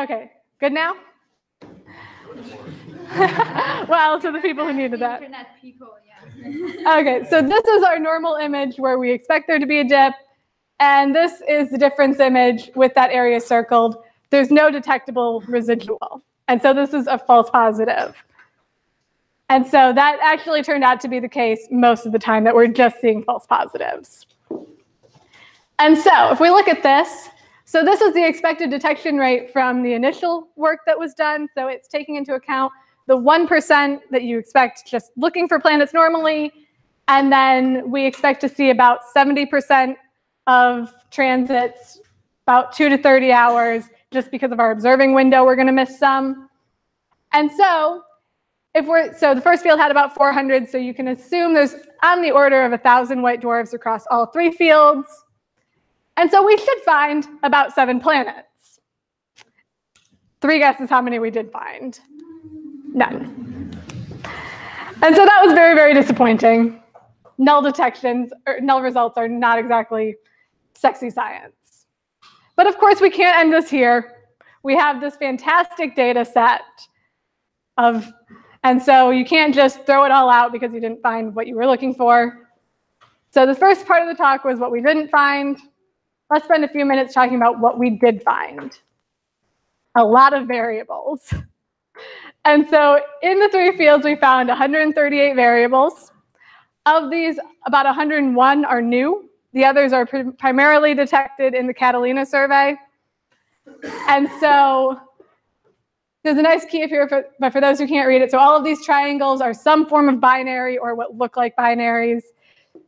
Okay, good now? Well, to the people who needed that. Internet people, yeah. Okay, so this is our normal image where we expect there to be a dip, and this is the difference image with that area circled. There's no detectable residual, and so this is a false positive. And so that actually turned out to be the case most of the time, that we're just seeing false positives. And so if we look at this, so this is the expected detection rate from the initial work that was done. So it's taking into account the 1% that you expect just looking for planets normally. And then we expect to see about 70% of transits, about 2 to 30 hours, just because of our observing window, we're going to miss some. And so so the first field had about 400, so you can assume there's on the order of 1,000 white dwarfs across all 3 fields. And so we should find about 7 planets. 3 guesses how many we did find. None. And so that was very, very disappointing. Null detections, or null results, are not exactly sexy science. But of course, we can't end this here. We have this fantastic data set and so you can't just throw it all out because you didn't find what you were looking for. So the first part of the talk was what we didn't find. Let's spend a few minutes talking about what we did find. A lot of variables. And so in the 3 fields, we found 138 variables. Of these, about 101 are new. The others are primarily detected in the Catalina survey. And so there's a nice key up here, but for those who can't read it, so all of these triangles are some form of binary or what look like binaries.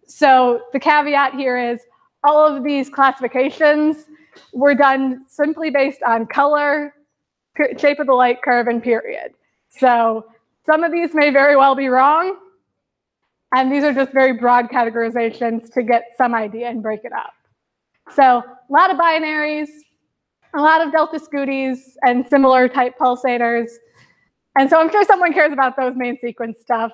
So the caveat here is all of these classifications were done simply based on color, shape of the light curve, and period. So some of these may very well be wrong, and these are just very broad categorizations to get some idea and break it up. So a lot of binaries, a lot of delta Scooties, and similar type pulsators. And so I'm sure someone cares about those main sequence stars,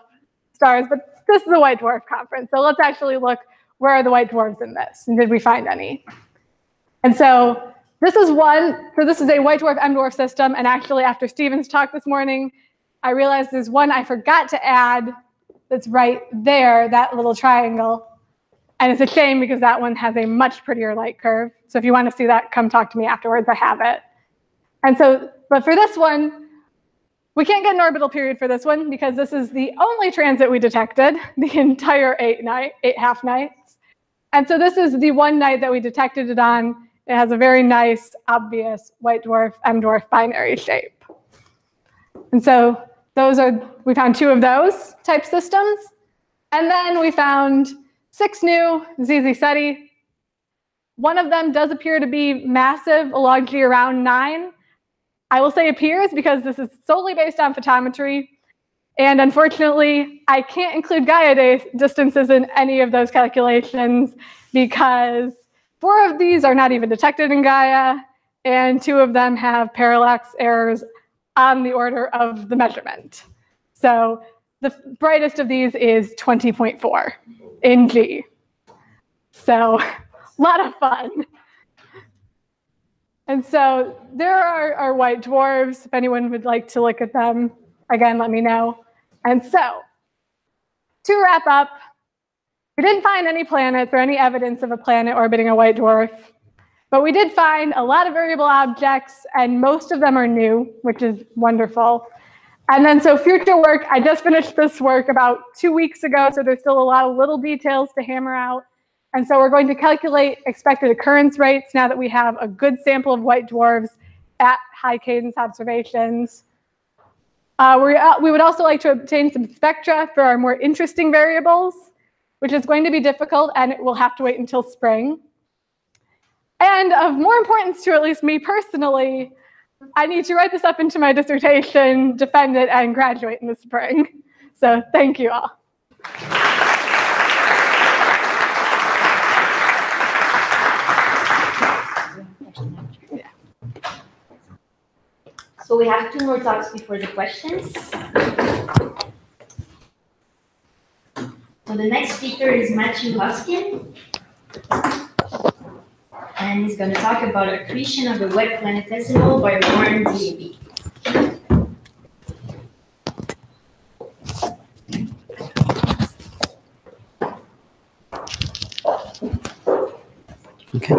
but this is a white dwarf conference. So let's actually look, where are the white dwarfs in this? And did we find any? And so this is one. So this is a white dwarf M-dwarf system. And actually, after Stephen's talk this morning, I realized there's one I forgot to add that's right there, that little triangle. And it's a shame because that one has a much prettier light curve. So if you want to see that, come talk to me afterwards. I have it. And so, but for this one, we can't get an orbital period for this one because this is the only transit we detected the entire 8 half nights. And so this is the one night that we detected it on. It has a very nice, obvious white dwarf, M-dwarf binary shape. And so we found 2 of those type systems. And then we found 6 new ZZ SETI. One of them does appear to be massive along G around 9. I will say appears because this is solely based on photometry. And unfortunately, I can't include Gaia distances in any of those calculations because 4 of these are not even detected in Gaia, and 2 of them have parallax errors on the order of the measurement. So the brightest of these is 20.4 in G. So a lot of fun. And so there are our white dwarfs. If anyone would like to look at them, again, let me know. And so to wrap up, we didn't find any planets or any evidence of a planet orbiting a white dwarf, but we did find a lot of variable objects, and most of them are new, which is wonderful. And then so future work, I just finished this work about 2 weeks ago, so there's still a lot of little details to hammer out. And so we're going to calculate expected occurrence rates now that we have a good sample of white dwarfs at high cadence observations. We would also like to obtain some spectra for our more interesting variables, which is going to be difficult, and it will have to wait until spring. And of more importance to at least me personally, I need to write this up into my dissertation, defend it, and graduate in the spring. So thank you all. So we have 2 more talks before the questions. So the next speaker is Matthew Hoskin. and he's going to talk about accretion of the wet planetesimal by Warren DAB. Okay.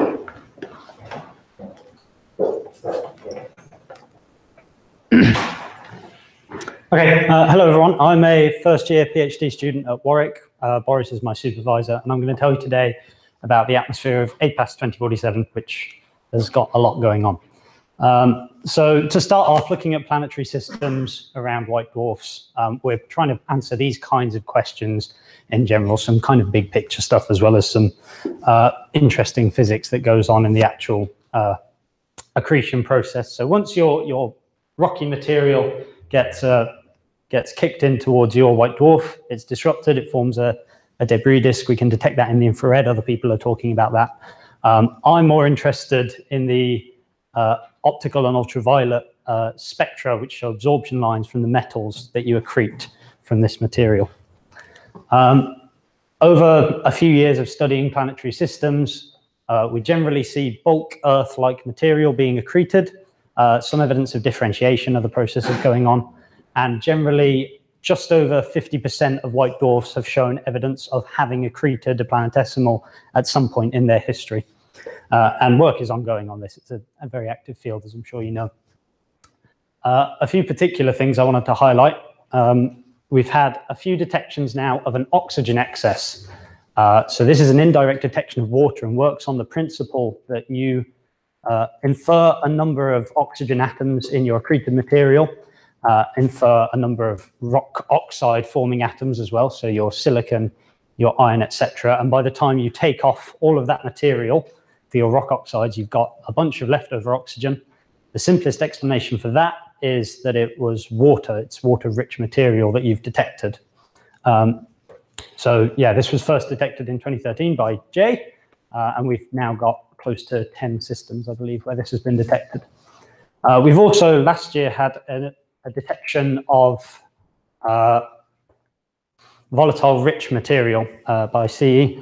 Okay, hello everyone. I'm a first-year PhD student at Warwick. Boris is my supervisor, and I'm going to tell you today about the atmosphere of APAS 2047, which has got a lot going on. So to start off, looking at planetary systems around white dwarfs, we're trying to answer these kinds of questions in general, some kind of big picture stuff, as well as some interesting physics that goes on in the actual accretion process. So once your rocky material gets kicked in towards your white dwarf, it's disrupted, it forms a debris disk. We can detect that in the infrared. Other people are talking about that. I'm more interested in the optical and ultraviolet spectra, which show absorption lines from the metals that you accrete from this material. Over a few years of studying planetary systems, we generally see bulk Earth-like material being accreted, some evidence of differentiation, other processes going on, and generally just over 50% of white dwarfs have shown evidence of having accreted a planetesimal at some point in their history. And work is ongoing on this. It's a very active field, as I'm sure you know. A few particular things I wanted to highlight. We've had a few detections now of an oxygen excess. So this is an indirect detection of water and works on the principle that you infer a number of oxygen atoms in your accreted material, infer a number of rock oxide forming atoms as well, so your silicon, your iron, etc. And by the time you take off all of that material for your rock oxides, you've got a bunch of leftover oxygen. The simplest explanation for that is that it was water. It's water-rich material that you've detected. So yeah, this was first detected in 2013 by Jay, and we've now got close to 10 systems, I believe, where this has been detected. We've also last year had a detection of volatile rich material by CE.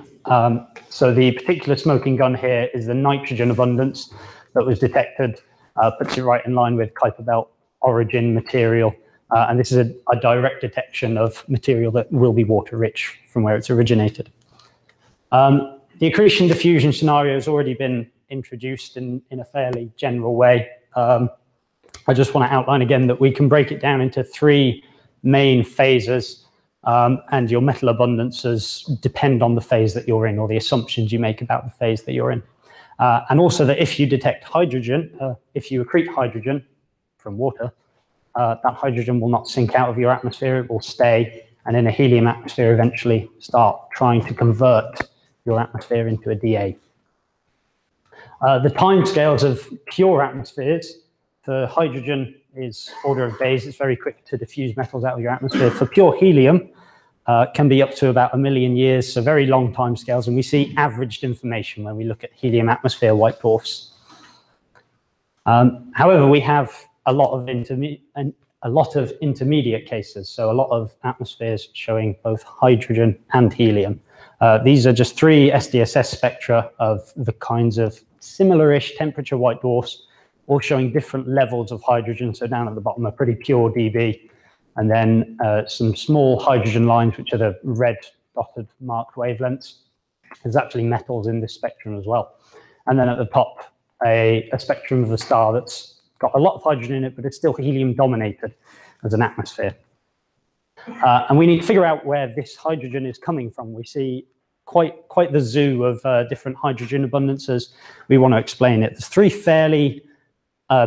So the particular smoking gun here is the nitrogen abundance that was detected, puts it right in line with Kuiper Belt origin material. And this is a direct detection of material that will be water rich from where it's originated. The accretion diffusion scenario has already been introduced in a fairly general way. I just want to outline again that we can break it down into three main phases, and your metal abundances depend on the phase that you're in or the assumptions you make about the phase that you're in. And also that if you detect hydrogen, if you accrete hydrogen from water, that hydrogen will not sink out of your atmosphere, it will stay, and in a helium atmosphere eventually start trying to convert your atmosphere into a DA. The timescales of pure atmospheres, for hydrogen is order of days, it's very quick to diffuse metals out of your atmosphere. For pure helium, can be up to about 1 million years, so very long timescales, and we see averaged information when we look at helium atmosphere white dwarfs. However, we have a lot of intermediate cases, so a lot of atmospheres showing both hydrogen and helium. These are just 3 SDSS spectra of the kinds of similar-ish temperature white dwarfs, all showing different levels of hydrogen. So down at the bottom, a pretty pure dB, and then some small hydrogen lines, which are the red dotted marked wavelengths. There's actually metals in this spectrum as well. And then at the top, a spectrum of a star that's got a lot of hydrogen in it, but it's still helium dominated as an atmosphere. And we need to figure out where this hydrogen is coming from. We see quite the zoo of different hydrogen abundances. We want to explain it. There's 3 fairly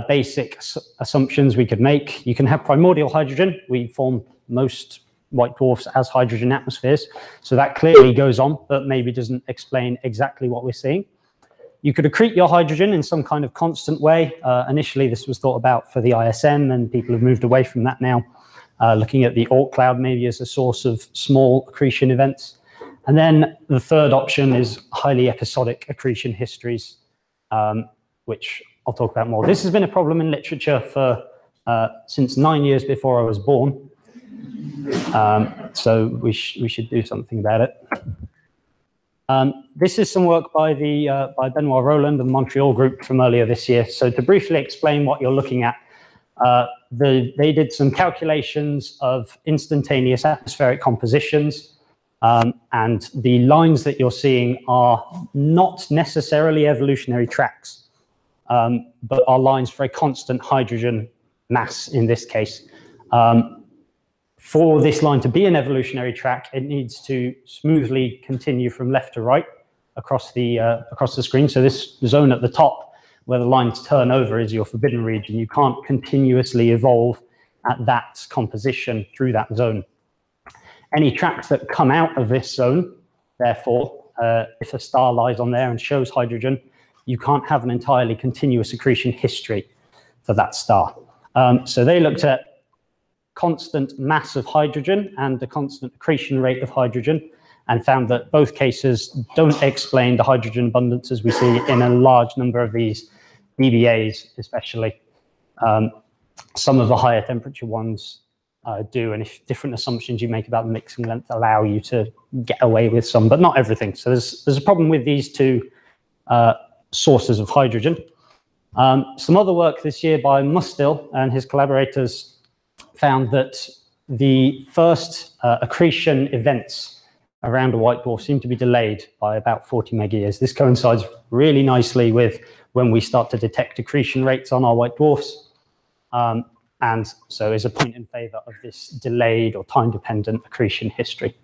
basic assumptions we could make. You can have primordial hydrogen. We form most white dwarfs as hydrogen atmospheres. So that clearly goes on, but maybe doesn't explain exactly what we're seeing. You could accrete your hydrogen in some kind of constant way. Initially, this was thought about for the ISM, and people have moved away from that now, looking at the Oort cloud maybe as a source of small accretion events. And then the third option is highly episodic accretion histories, which I'll talk about more. This has been a problem in literature for since 9 years before I was born. So we should do something about it. This is some work by Benoit Roland and the Montreal group from earlier this year. So to briefly explain what you're looking at, they did some calculations of instantaneous atmospheric compositions, and the lines that you're seeing are not necessarily evolutionary tracks, but are lines for a constant hydrogen mass in this case. For this line to be an evolutionary track, it needs to smoothly continue from left to right across the screen. So this zone at the top, where the lines turn over, is your forbidden region. You can't continuously evolve at that composition through that zone. Any tracks that come out of this zone, therefore, if a star lies on there and shows hydrogen, you can't have an entirely continuous accretion history for that star. So they looked at constant mass of hydrogen and the constant accretion rate of hydrogen, and found that both cases don't explain the hydrogen abundances we see in a large number of these BBAs, especially. Some of the higher temperature ones do, and if different assumptions you make about the mixing length allow you to get away with some, but not everything. So there's a problem with these two sources of hydrogen. Some other work this year by Mustil and his collaborators found that the first accretion events around a white dwarf seem to be delayed by about 40 megayears. This coincides really nicely with when we start to detect accretion rates on our white dwarfs, and so is a point in favor of this delayed or time-dependent accretion history.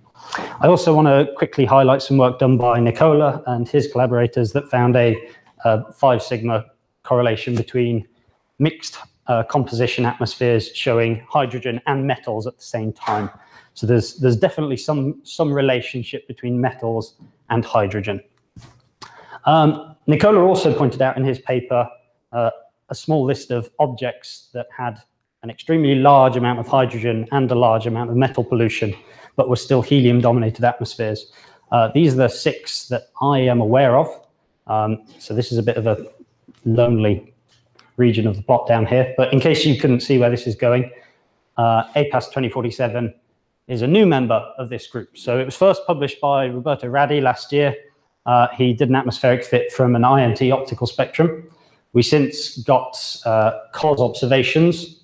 I also want to quickly highlight some work done by Nicola and his collaborators that found a 5 sigma correlation between mixed composition atmospheres showing hydrogen and metals at the same time. So there's definitely some relationship between metals and hydrogen. Nicola also pointed out in his paper a small list of objects that had an extremely large amount of hydrogen and a large amount of metal pollution, but were still helium-dominated atmospheres. These are the 6 that I am aware of. So this is a bit of a lonely region of the plot down here, but in case you couldn't see where this is going, APAS 2047 is a new member of this group. So it was first published by Roberto Raddi last year. He did an atmospheric fit from an INT optical spectrum. We since got COS observations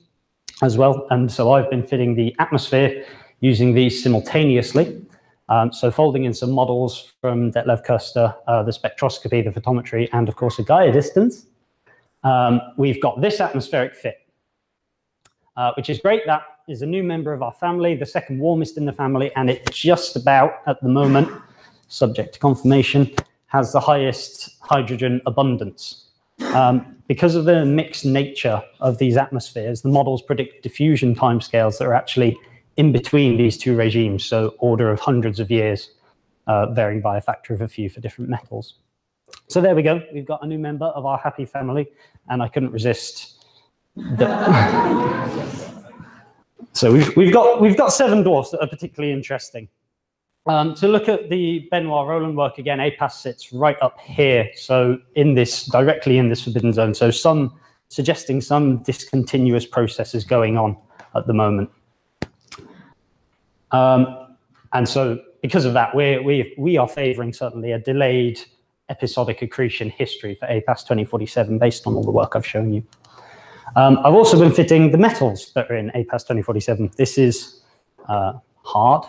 as well, and so I've been fitting the atmosphere using these simultaneously. So folding in some models from Detlev Kuster, the spectroscopy, the photometry, and of course a Gaia distance. We've got this atmospheric fit, which is great. That is a new member of our family, the second warmest in the family, and it just about, at the moment, subject to confirmation, has the highest hydrogen abundance. Because of the mixed nature of these atmospheres, the models predict diffusion timescales that are actually in between these two regimes, so order of hundreds of years, varying by a factor of a few for different metals. So there we go. We've got a new member of our happy family, and I couldn't resist. So we've got 7 dwarfs that are particularly interesting. To look at the Benoit Roland work again, APAS sits right up here, so directly in this forbidden zone. So suggesting some discontinuous processes going on at the moment. And so because of that, we are favoring certainly a delayed episodic accretion history for APAS 2047 based on all the work I've shown you. I've also been fitting the metals that are in APAS 2047. This is hard.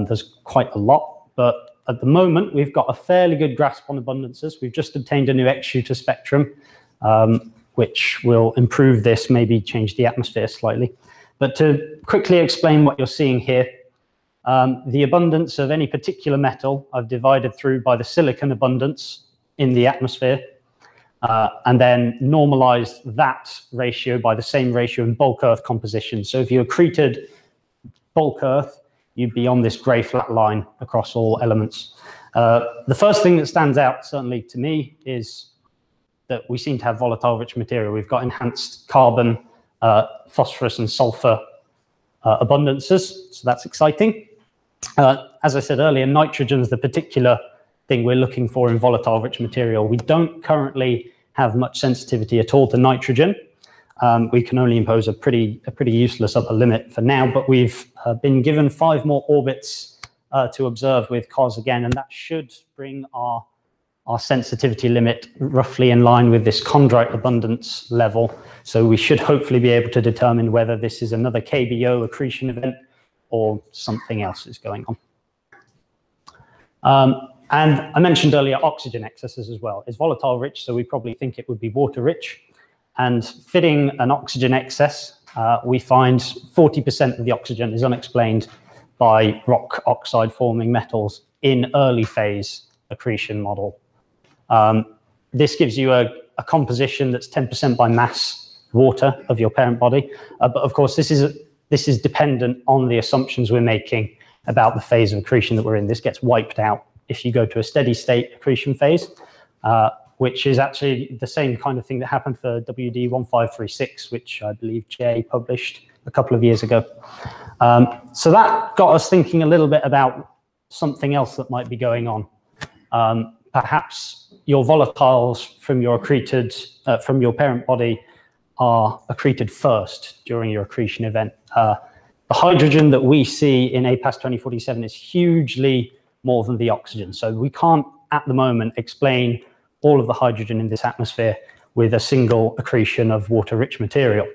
There's quite a lot, but at the moment we've got a fairly good grasp on abundances. We've just obtained a new X-shooter spectrum, which will improve this, maybe change the atmosphere slightly. But to quickly explain what you're seeing here, the abundance of any particular metal I've divided through by the silicon abundance in the atmosphere, and then normalized that ratio by the same ratio in bulk Earth composition. So if you accreted bulk Earth, you'd be on this gray flat line across all elements. The first thing that stands out, certainly to me, is that we seem to have volatile rich material. We've got enhanced carbon, phosphorus, and sulfur abundances, so that's exciting. As I said earlier, nitrogen is the particular thing we're looking for in volatile rich material. We don't currently have much sensitivity at all to nitrogen. We can only impose a pretty useless upper limit for now, but we've been given 5 more orbits to observe with COS again, and that should bring our sensitivity limit roughly in line with this chondrite abundance level. So we should hopefully be able to determine whether this is another KBO accretion event or something else is going on. And I mentioned earlier oxygen excesses as well. It's volatile rich, so we probably think it would be water rich. And fitting an oxygen excess, we find 40% of the oxygen is unexplained by rock oxide forming metals in early phase accretion model. This gives you a composition that's 10% by mass water of your parent body. But of course, this is dependent on the assumptions we're making about the phase of accretion that we're in. This gets wiped out if you go to a steady state accretion phase, which is actually the same kind of thing that happened for WD1536, which I believe Jay published a couple of years ago. So that got us thinking a little bit about something else that might be going on. Perhaps your volatiles from your accreted, from your parent body are accreted first during your accretion event. The hydrogen that we see in APAS 2047 is hugely more than the oxygen. So we can't, at the moment, explain all of the hydrogen in this atmosphere with a single accretion of water-rich material.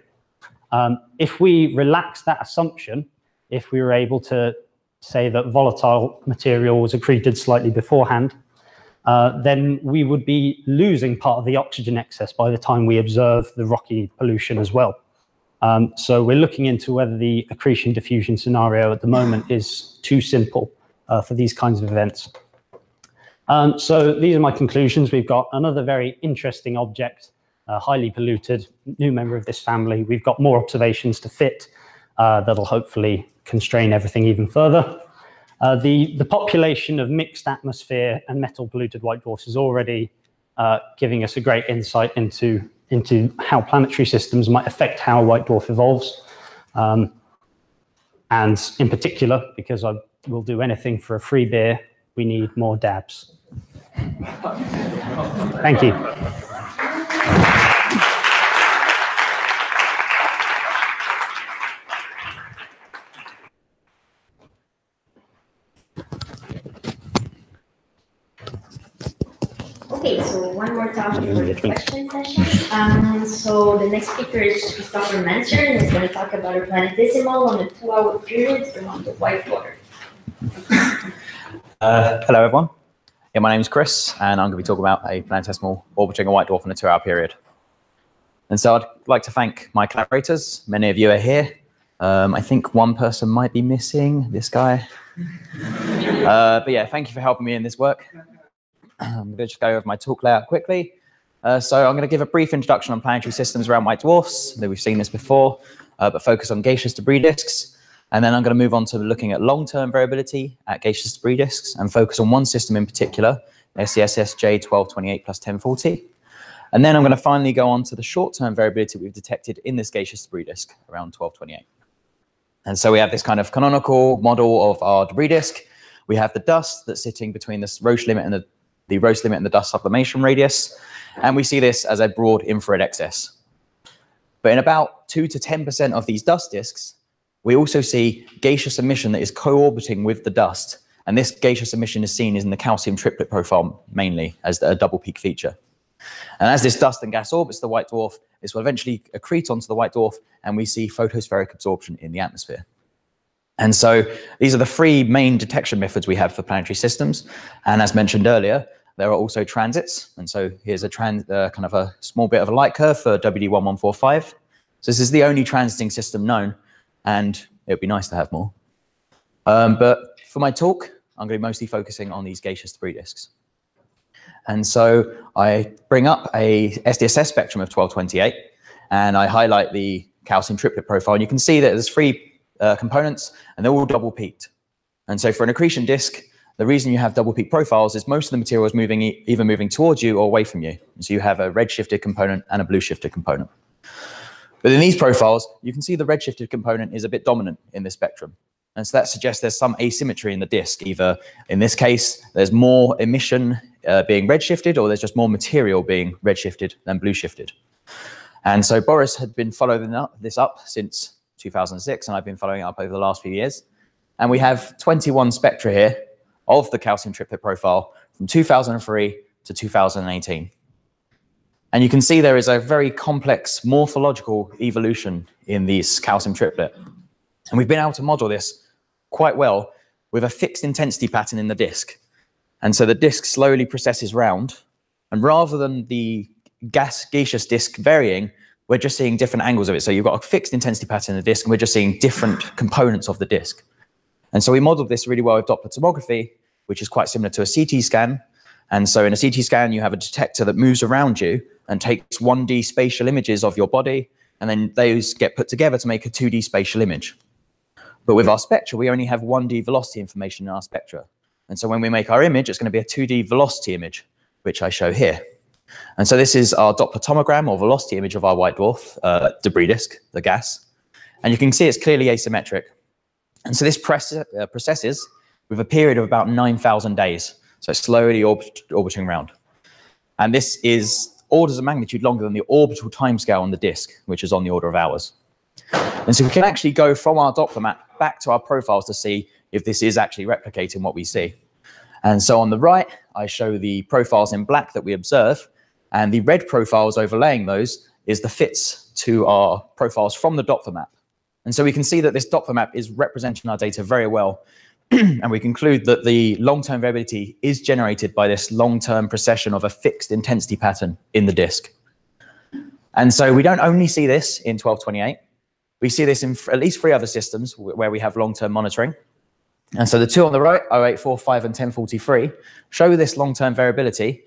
If we relax that assumption, if we were able to say that volatile material was accreted slightly beforehand, then we would be losing part of the oxygen excess by the time we observe the rocky pollution as well. So we're looking into whether the accretion diffusion scenario at the moment is too simple for these kinds of events. So these are my conclusions. We've got another very interesting object, highly polluted, new member of this family. We've got more observations to fit that'll hopefully constrain everything even further. The population of mixed atmosphere and metal polluted white dwarfs is already giving us a great insight into how planetary systems might affect how a white dwarf evolves. And in particular, because I will do anything for a free beer, we need more dabs. Thank you. Okay, so one more talk for the question session. So the next speaker is Christopher Manser, and he's going to talk about a planetesimal on a 2-hour period around the white dwarf. Hello, everyone. Yeah, my name is Chris, and I'm going to be talking about a planetesimal orbiting a white dwarf in a 2-hour period. And so I'd like to thank my collaborators. Many of you are here. I think one person might be missing, this guy. But yeah, thank you for helping me in this work. I'm going to just go over my talk layout quickly. So I'm going to give a brief introduction on planetary systems around white dwarfs. We've seen this before, but focus on gaseous debris disks. And then I'm going to move on to looking at long-term variability at gaseous debris disks and focus on one system in particular, SDSS J1228 plus 1040. And then I'm going to finally go on to the short-term variability we've detected in this gaseous debris disk around 1228. And so we have this kind of canonical model of our debris disk. We have the dust that's sitting between this Roche limit and the Roche limit and the dust sublimation radius. And we see this as a broad infrared excess. But in about 2 to 10% of these dust disks, we also see gaseous emission that is co-orbiting with the dust. And this gaseous emission is seen in the calcium triplet profile mainly as a double peak feature. And as this dust and gas orbits the white dwarf, this will eventually accrete onto the white dwarf, and we see photospheric absorption in the atmosphere. And so these are the 3 main detection methods we have for planetary systems. And as mentioned earlier, there are also transits. And so here's a kind of a small bit of a light curve for WD1145. So this is the only transiting system known, and it would be nice to have more. But for my talk, I'm going to be mostly focusing on these gaseous debris disks. And so I bring up a SDSS spectrum of 1228, and I highlight the calcium triplet profile. And you can see that there's 3 components, and they're all double peaked. And so for an accretion disk, the reason you have double peak profiles is most of the material is moving either moving towards you or away from you. And so you have a red shifted component and a blue shifted component. But in these profiles, you can see the red shifted component is a bit dominant in this spectrum. And so that suggests there's some asymmetry in the disk. Either in this case, there's more emission being red shifted, or there's just more material being red shifted than blue shifted. And so Boris had been following this up since 2006, and I've been following it up over the last few years. And we have 21 spectra here of the calcium triplet profile from 2003 to 2018. And you can see there is a very complex morphological evolution in this calcium triplet. And we've been able to model this quite well with a fixed intensity pattern in the disk. And so the disk slowly precesses round. And rather than the gaseous disk varying, we're just seeing different angles of it. So you've got a fixed intensity pattern in the disk, and we're just seeing different components of the disk. And so we modeled this really well with Doppler tomography, which is quite similar to a CT scan. And so in a CT scan, you have a detector that moves around you and takes 1D spatial images of your body, and then those get put together to make a 2D spatial image. But with our spectra, we only have 1D velocity information in our spectra. And so when we make our image, it's going to be a 2D velocity image, which I show here. And so this is our Doppler tomogram or velocity image of our white dwarf debris disk, the gas. And you can see it's clearly asymmetric. And so this processes with a period of about 9,000 days. So it's slowly orbiting around. And this is orders of magnitude longer than the orbital timescale on the disk, which is on the order of hours. And so we can actually go from our Doppler map back to our profiles to see if this is actually replicating what we see. And so on the right, I show the profiles in black that we observe, and the red profiles overlaying those is the fits to our profiles from the Doppler map. And so we can see that this Doppler map is representing our data very well. And we conclude that the long-term variability is generated by this long-term precession of a fixed intensity pattern in the disk. And so we don't only see this in 1228. We see this in at least 3 other systems where we have long-term monitoring. And so the two on the right, 0845 and 1043, show this long-term variability,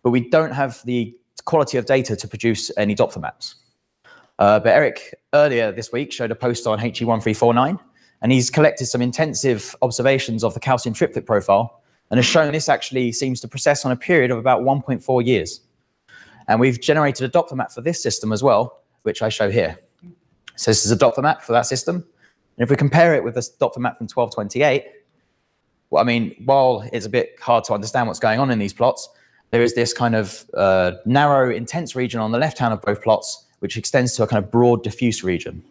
but we don't have the quality of data to produce any Doppler maps. But Eric earlier this week showed a post on HE1349, and he's collected some intensive observations of the calcium triplet profile and has shown this actually seems to precess on a period of about 1.4 years. And we've generated a Doppler map for this system as well, which I show here. So this is a Doppler map for that system. And if we compare it with the Doppler map from 1228, well, I mean, while it's a bit hard to understand what's going on in these plots, there is this kind of narrow, intense region on the left hand of both plots, which extends to a kind of broad, diffuse region.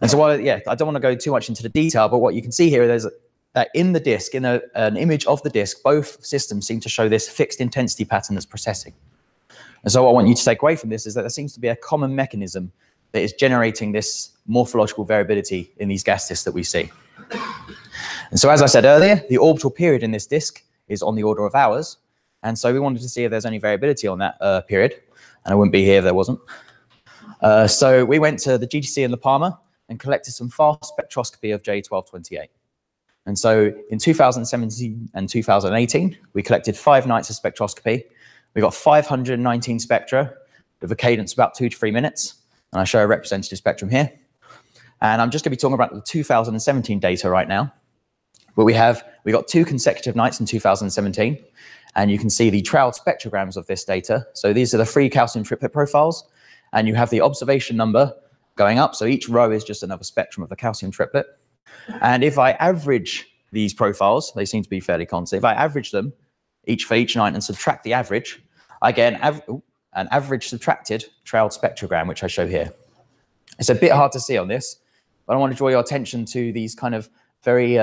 And so, while, yeah, I don't want to go too much into the detail, but what you can see here is that in the disk, in an image of the disk, both systems seem to show this fixed intensity pattern that's precessing. And so what I want you to take away from this is that there seems to be a common mechanism that is generating this morphological variability in these gas disks that we see. And so, as I said earlier, the orbital period in this disk is on the order of hours. And so we wanted to see if there's any variability on that period. And I wouldn't be here if there wasn't. So we went to the GTC in La Palma and collected some fast spectroscopy of J1228. And so in 2017 and 2018, we collected 5 nights of spectroscopy. We got 519 spectra with a cadence about 2 to 3 minutes. And I show a representative spectrum here. And I'm just going to be talking about the 2017 data right now. But we got 2 consecutive nights in 2017. And you can see the trailed spectrograms of this data. So these are the 3 calcium triplet profiles. And you have the observation number going up. So each row is just another spectrum of the calcium triplet. And if I average these profiles, they seem to be fairly constant. If I average them for each night and subtract the average, I get an average subtracted trailed spectrogram, which I show here. It's a bit hard to see on this, but I want to draw your attention to these kind of very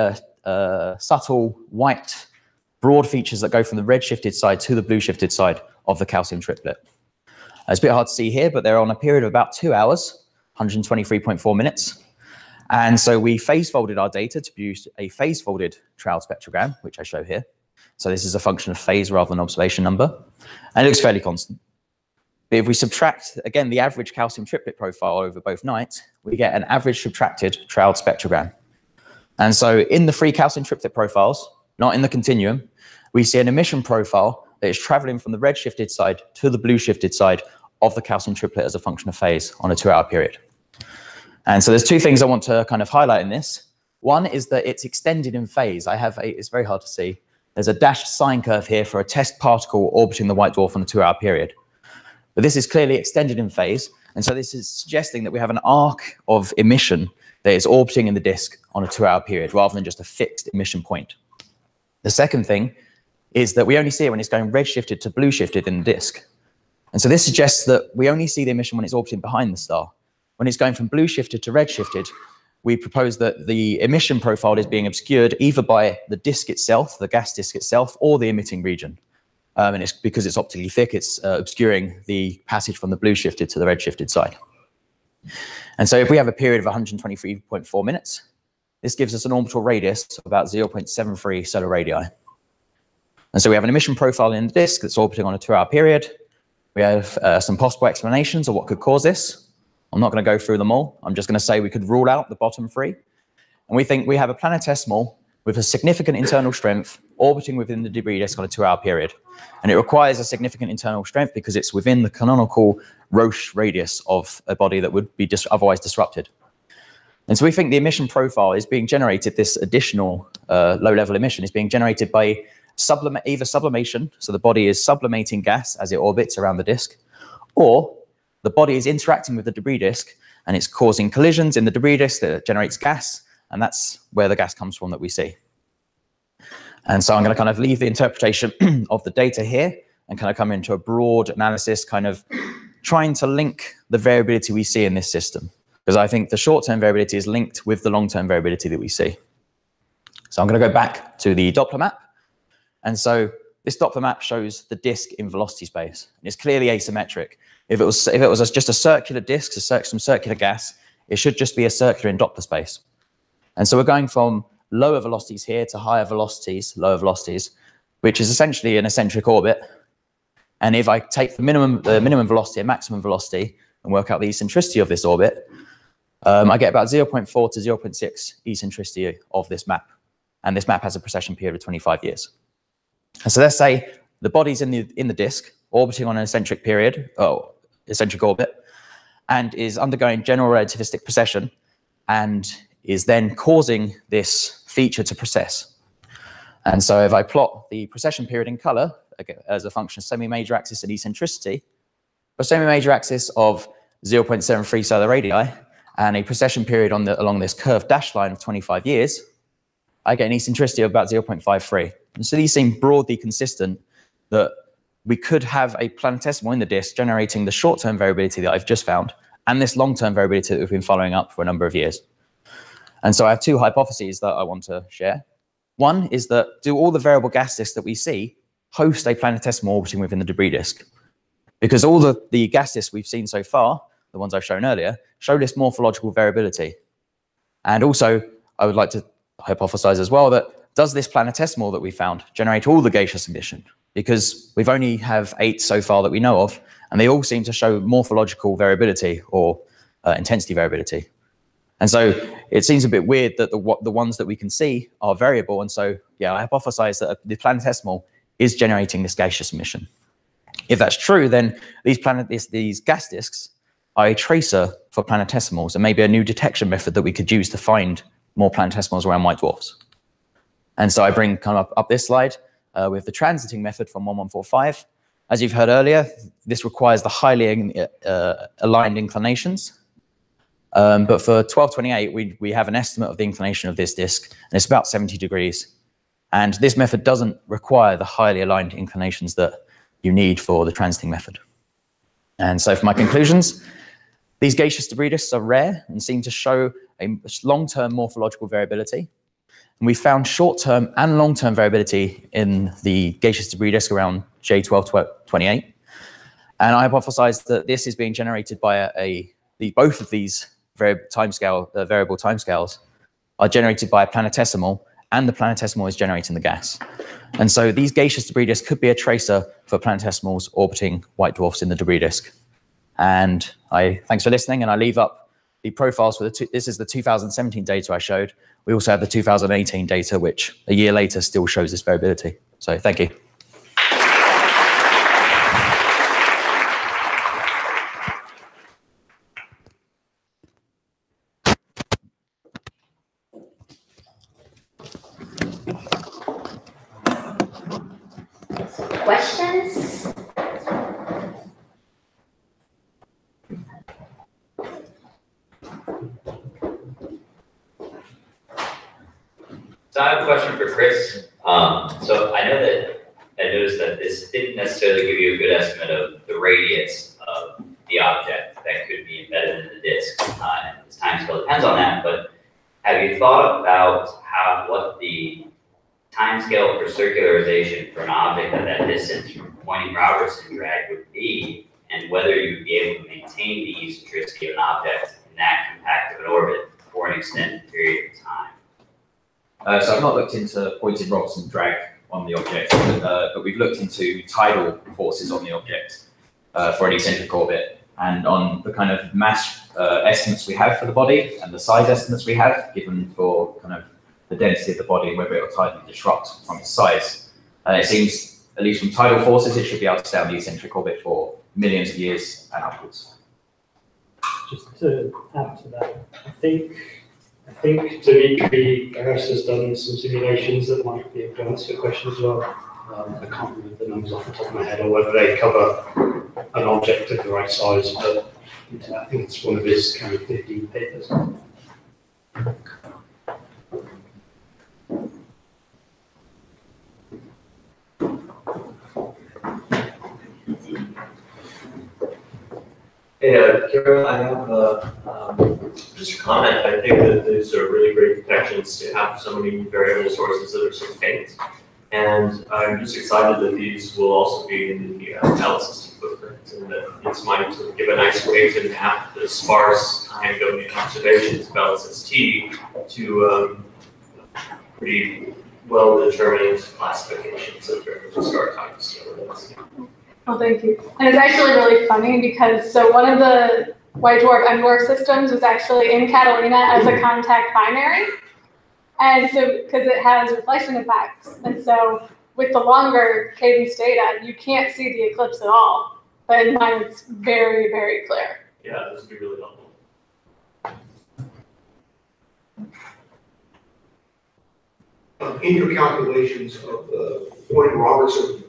subtle white broad features that go from the red shifted side to the blue shifted side of the calcium triplet. It's a bit hard to see here, but they're on a period of about 2 hours, 123.4 minutes. And so we phase folded our data to produce a phase folded trailed spectrogram, which I show here. So this is a function of phase rather than observation number. And it looks fairly constant. But if we subtract, again, the average calcium triplet profile over both nights, we get an average subtracted trailed spectrogram. And so in the 3 calcium triplet profiles, not in the continuum, we see an emission profile that is traveling from the red shifted side to the blue shifted side of the calcium triplet as a function of phase on a 2-hour period. And so there's 2 things I want to kind of highlight in this. One is that it's extended in phase. It's very hard to see. There's a dashed sine curve here for a test particle orbiting the white dwarf on a 2-hour period. But this is clearly extended in phase. And so this is suggesting that we have an arc of emission that is orbiting in the disk on a 2-hour period rather than just a fixed emission point. The second thing is that we only see it when it's going red shifted to blue shifted in the disk. And so this suggests that we only see the emission when it's orbiting behind the star. When it's going from blue shifted to red shifted, we propose that the emission profile is being obscured either by the disk itself, the gas disk itself, or the emitting region. And it's because it's optically thick, it's obscuring the passage from the blue shifted to the red shifted side. And so if we have a period of 123.4 minutes, this gives us an orbital radius of about 0.73 solar radii. And so we have an emission profile in the disk that's orbiting on a 2-hour period. We have some possible explanations of what could cause this. I'm not going to go through them all. I'm just going to say we could rule out the bottom 3. And we think we have a planetesimal with a significant internal strength orbiting within the debris disk on a 2-hour period. And it requires a significant internal strength because it's within the canonical Roche radius of a body that would be otherwise disrupted. And so we think the emission profile is being generated, this additional low-level emission is being generated by either sublimation, so the body is sublimating gas as it orbits around the disk, or the body is interacting with the debris disk and it's causing collisions in the debris disk that generates gas, and that's where the gas comes from that we see. And so I'm going to kind of leave the interpretation of the data here and kind of come into a broad analysis, kind of trying to link the variability we see in this system. Because I think the short-term variability is linked with the long-term variability that we see. So I'm going to go back to the Doppler map. And so this Doppler map shows the disk in velocity space. And it's clearly asymmetric. If it was just a circular disk, some circular gas, it should just be a circular in Doppler space. And so we're going from lower velocities here to higher velocities, lower velocities, which is essentially an eccentric orbit. And if I take the minimum velocity and maximum velocity and work out the eccentricity of this orbit, I get about 0.4 to 0.6 eccentricity of this map. And this map has a precession period of 25 years. And so let's say the body's in the disk, orbiting on an eccentric orbit, and is undergoing general relativistic precession, and is then causing this feature to precess. And so if I plot the precession period in color as a function of semi-major axis and eccentricity, a semi-major axis of 0.73 solar radii, and a precession period along this curved dashed line of 25 years, I get an eccentricity of about 0.53. And so these seem broadly consistent that we could have a planetesimal in the disk generating the short-term variability that I've just found and this long-term variability that we've been following up for a number of years. And so I have 2 hypotheses that I want to share. One is that do all the variable gas disks that we see host a planetesimal orbiting within the debris disk? Because all the gas disks we've seen so far, the ones I've shown earlier, show this morphological variability. And also, I would like to hypothesize as well that does this planetesimal that we found generate all the gaseous emission? Because we've only have 8 so far that we know of, and they all seem to show morphological variability or intensity variability. And so it seems a bit weird that the ones that we can see are variable. And so, yeah, I hypothesize that the planetesimal is generating this gaseous emission. If that's true, then these gas disks are a tracer for planetesimals and maybe a new detection method that we could use to find more planetesimals around white dwarfs. And so I bring kind of up this slide with the transiting method from 1145. As you've heard earlier, this requires the highly aligned inclinations. But for 1228, we have an estimate of the inclination of this disk, and it's about 70 degrees. And this method doesn't require the highly aligned inclinations that you need for the transiting method. And so for my conclusions, these gaseous debris disks are rare and seem to show a long-term morphological variability. And we found short-term and long-term variability in the gaseous debris disk around J1228. And I hypothesized that this is being generated by both of these variable timescales are generated by a planetesimal, and the planetesimal is generating the gas. And so these gaseous debris disks could be a tracer for planetesimals orbiting white dwarfs in the debris disk. And thanks for listening, and I leave up the profiles for this is the 2017 data I showed. We also have the 2018 data, which a year later still shows this variability. So thank you. Questions? So I have a question for Chris. So I know that I noticed that this didn't necessarily give you a good estimate of the radius of the object that could be embedded in the disk. And its time scale depends on that, but have you thought about what the timescale for circularization for an object at that distance from Poynting-Robertson drag would be, and whether you'd be able to maintain the eccentricity of an object in that compact of an orbit for an extended period of time? So I've not looked into Poynting-Robertson drag on the object, but we've looked into tidal forces on the object for an eccentric orbit, and on the kind of mass estimates we have for the body and the size estimates we have given for kind of the density of the body and whether it will tidally disrupt from its size. It seems, at least from tidal forces, it should be able to stay on the eccentric orbit for millions of years and upwards. Just to add to that, I think Dimitri Veres has done some simulations that might be able to answer your question as well. I can't remember the numbers off the top of my head or whether they cover an object of the right size, but I think it's one of his kind of 15 papers. Hey, Carol, I have just a comment. I think that these are really great detections to have so many variable sources that are so faint. And I'm just excited that these will also be in the L system footprint, and that it's might to give a nice way to map the sparse time domain observations of LSST to pretty well-determined classifications of variable star types. Well, thank you. And it's actually really funny because one of the white dwarf and dwarf systems was actually in Catalina as a contact binary. And so, because it has reflection effects. And so with the longer cadence data, you can't see the eclipse at all. But in mine, it's very, very clear. Yeah, this would be really helpful. In your calculations of the Poynting-Robertson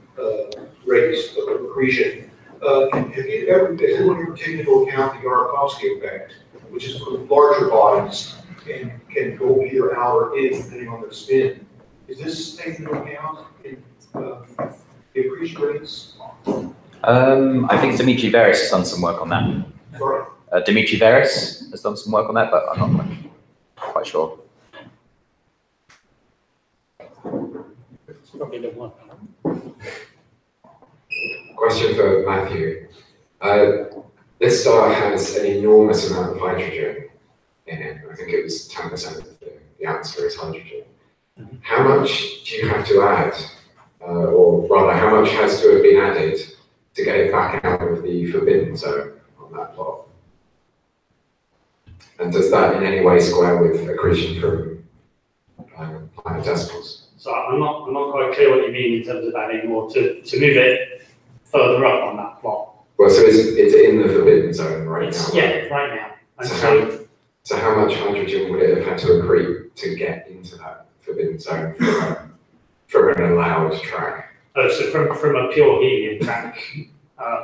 rates of accretion, has anyone ever taken into account the Yarkovsky effect, which is for larger bodies and can go either out or in depending on their spin? Is this taken into account in the accretion rates? I think Dimitri Veres has done some work on that. Sorry? Dimitri Veres has done some work on that, but I'm not quite sure. It's probably the one. Question for Matthew. This star has an enormous amount of hydrogen in it. I think it was 10% of the atmosphere is hydrogen. How much do you have to add, or rather, how much has to have been added to get it back out of the forbidden zone on that plot? And does that in any way square with accretion from planetesimals? So I'm not quite clear what you mean in terms of adding more to move it further up on that plot. Well, so it's in the forbidden zone right now. Yeah, right now. And so how much hydrogen would it have had to accrete to get into that forbidden zone for an allowed track? Oh, so from a pure helium track,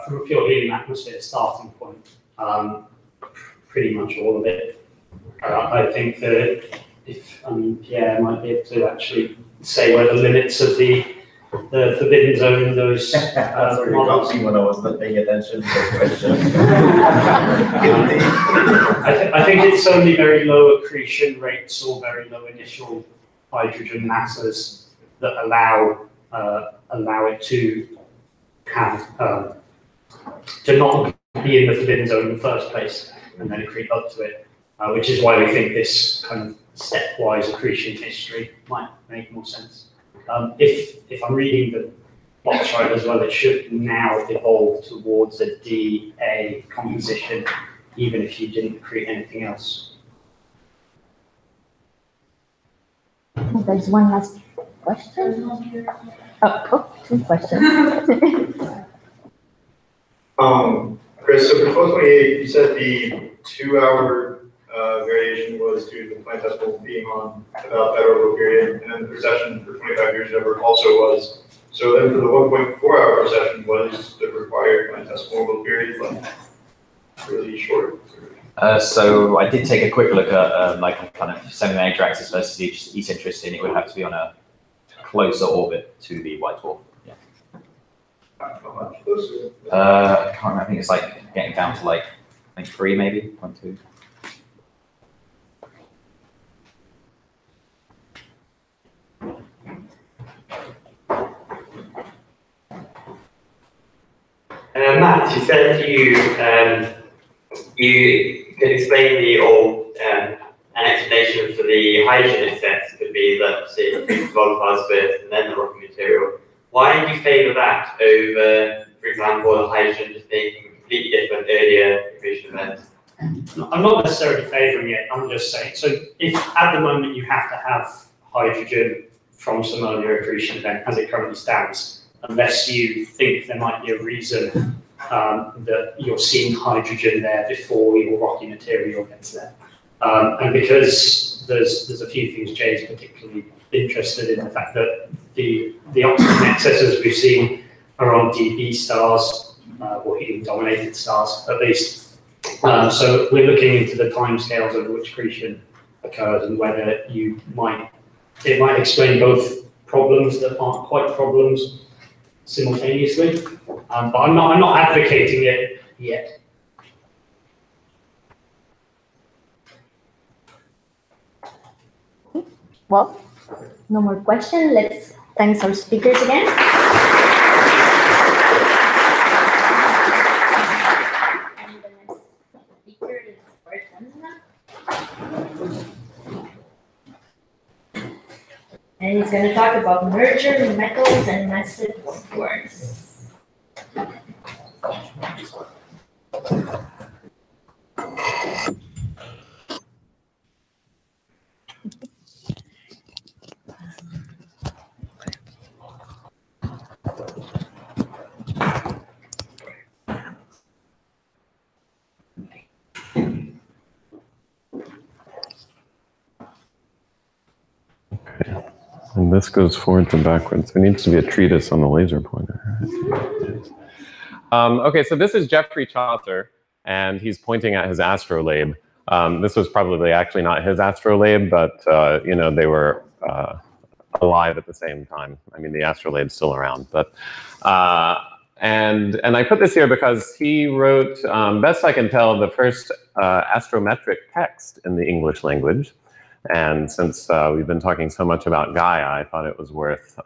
from a pure helium atmosphere starting point, pretty much all of it. I think that Pierre might be able to actually say where the limits of the forbidden zone in those Sorry, you can't see when I was not paying attention to the question. I think it's only very low accretion rates or very low initial hydrogen masses that allow it to have to not be in the forbidden zone in the first place and then accrete up to it, which is why we think this kind of stepwise accretion history might make more sense. If I'm reading the plots right as well, it should now evolve towards a DA composition, even if you didn't create anything else. There's one last question. Oh, two questions. Chris, so for 1228, you said the 2-hour variation was due to the planetesimal being on about that orbital period, and then the precession for 25 years over also was. So then for the 1.4-hour precession, was the required planetesimal orbital period like really short? So I did take a quick look at like kind of semi-major axis versus eccentricity, and it would have to be on a closer orbit to the white dwarf. Yeah. How much closer? I can't remember. I think it's like getting down to like 3 maybe 0.2. Matt, you said you could explain an explanation for the hydrogen excess could be that it's volatile first and then the rocky material. Why did you favour that over, for example, the hydrogen just being completely different earlier accretion events? I'm not necessarily favouring it, I'm just saying, so if at the moment you have to have hydrogen from some earlier accretion event as it currently stands, unless you think there might be a reason that you're seeing hydrogen there before your rocky material gets there. And because there's a few things Jay's particularly interested in, the fact that the oxygen excesses we've seen are on DB stars, or helium-dominated stars at least. So we're looking into the timescales over which accretion occurs and whether it might explain both problems that aren't quite problems simultaneously. But I'm not advocating it yet. Well, no more questions. Let's thank our speakers again. And the next speaker is Bartender. And he's going to talk about merger, metals, and massive dwarfs. And this goes forwards and backwards. There needs to be a treatise on the laser pointer. Okay, so this is Geoffrey Chaucer, and he's pointing at his astrolabe. This was probably actually not his astrolabe, but you know, they were alive at the same time. I mean, the astrolabe's still around, but and I put this here because he wrote, best I can tell, the first astrometric text in the English language. And since we've been talking so much about Gaia, I thought it was worth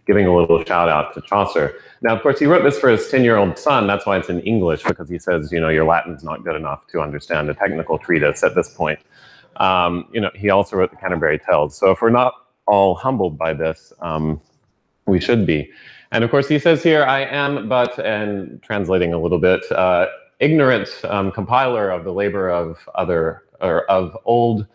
giving a little shout out to Chaucer. Now, of course, he wrote this for his 10-year-old son. That's why it's in English, because he says, you know, your Latin's not good enough to understand a technical treatise at this point. You know, he also wrote the Canterbury Tales. So if we're not all humbled by this, we should be. And of course, he says here, I am but, and translating a little bit, ignorant compiler of the labor of old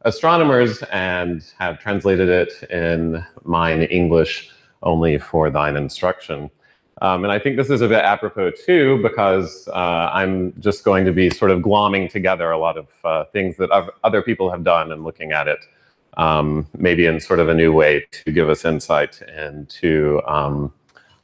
astronomers, and have translated it in mine English only for thine instruction. And I think this is a bit apropos too, because I'm just going to be sort of glomming together a lot of things that other people have done and looking at it maybe in sort of a new way to give us insight into,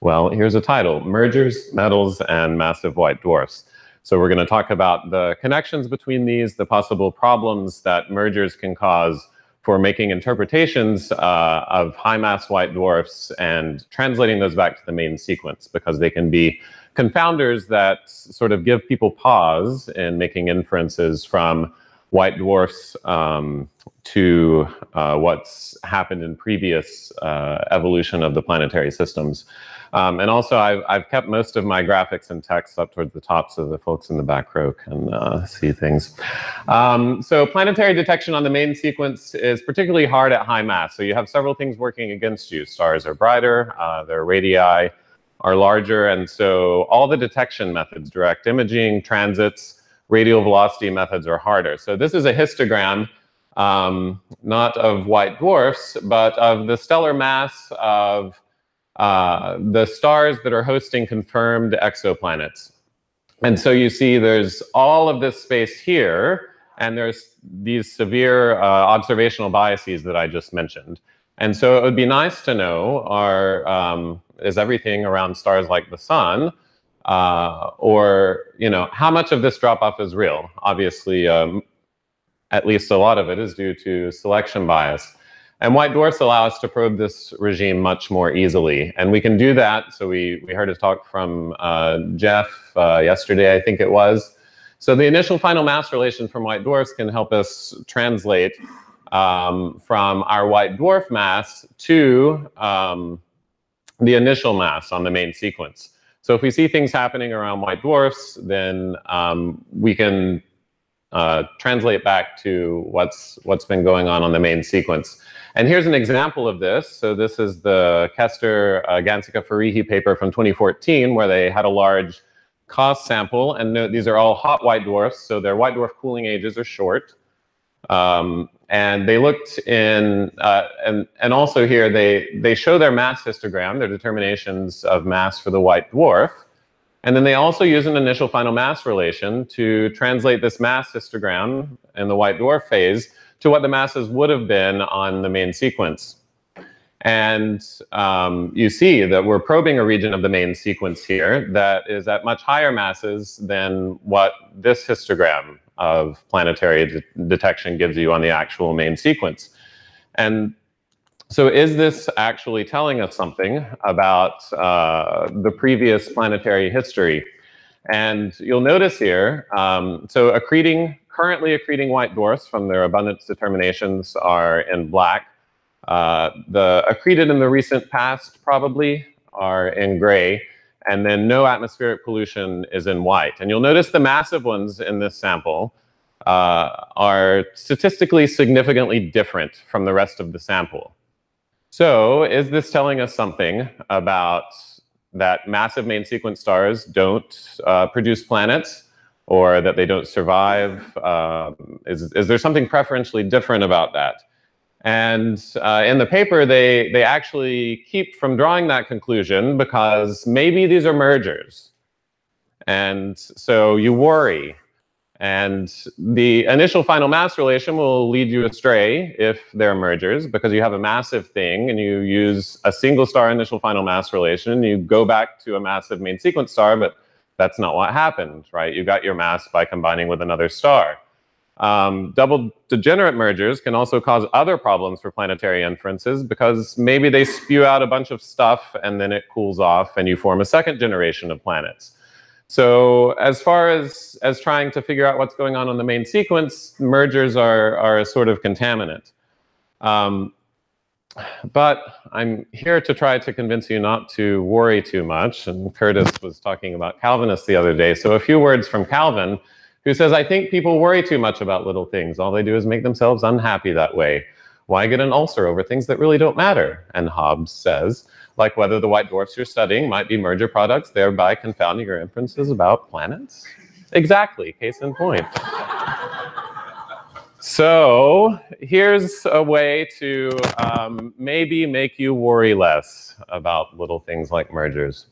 well, here's a title, Mergers, Metals, and Massive White Dwarfs. So we're going to talk about the connections between these, the possible problems that mergers can cause for making interpretations of high-mass white dwarfs and translating those back to the main sequence, because they can be confounders that sort of give people pause in making inferences from white dwarfs to what's happened in previous evolution of the planetary systems. And also, I've kept most of my graphics and text up towards the top so the folks in the back row can see things. So planetary detection on the main sequence is particularly hard at high mass. So you have several things working against you. Stars are brighter, their radii are larger, and so all the detection methods, direct imaging, transits, radial velocity methods are harder. So this is a histogram, not of white dwarfs, but of the stellar mass of the stars that are hosting confirmed exoplanets. And so you see there's all of this space here, and there's these severe observational biases that I just mentioned. And so it would be nice to know, is everything around stars like the sun, or, you know, how much of this drop-off is real? Obviously, at least a lot of it is due to selection bias. And white dwarfs allow us to probe this regime much more easily. And we can do that. So we heard a talk from Jeff yesterday, I think it was. So the initial final mass relation from white dwarfs can help us translate from our white dwarf mass to the initial mass on the main sequence. So if we see things happening around white dwarfs, then we can translate back to what's been going on the main sequence. And here's an example of this. So this is the Kester Gansika Farihi paper from 2014, where they had a large cost sample. And note, these are all hot white dwarfs, so their white dwarf cooling ages are short. And they looked in, and also here they show their mass histogram, their determinations of mass for the white dwarf. And then they also use an initial final mass relation to translate this mass histogram in the white dwarf phase to what the masses would have been on the main sequence. And you see that we're probing a region of the main sequence here that is at much higher masses than what this histogram of planetary detection gives you on the actual main sequence. And so is this actually telling us something about the previous planetary history? And you'll notice here, so currently accreting white dwarfs from their abundance determinations are in black. The accreted in the recent past probably are in gray, and then no atmospheric pollution is in white. And you'll notice the massive ones in this sample are statistically significantly different from the rest of the sample. So is this telling us something about that massive main sequence stars don't produce planets, or that they don't survive? Is there something preferentially different about that? And in the paper, they actually keep from drawing that conclusion because maybe these are mergers. And so you worry. And the initial final mass relation will lead you astray if they're mergers, because you have a massive thing and you use a single star initial final mass relation and you go back to a massive main sequence star, but that's not what happened, right? You got your mass by combining with another star. Double degenerate mergers can also cause other problems for planetary inferences, because maybe they spew out a bunch of stuff and then it cools off and you form a second generation of planets. So as far as trying to figure out what's going on the main sequence, mergers are a sort of contaminant. But I'm here to try to convince you not to worry too much. And Curtis was talking about Calvinists the other day. So a few words from Calvin, who says, I think people worry too much about little things. All they do is make themselves unhappy that way. Why get an ulcer over things that really don't matter? And Hobbes says, like whether the white dwarfs you're studying might be merger products, thereby confounding your inferences about planets? Exactly, case in point. So here's a way to maybe make you worry less about little things like mergers.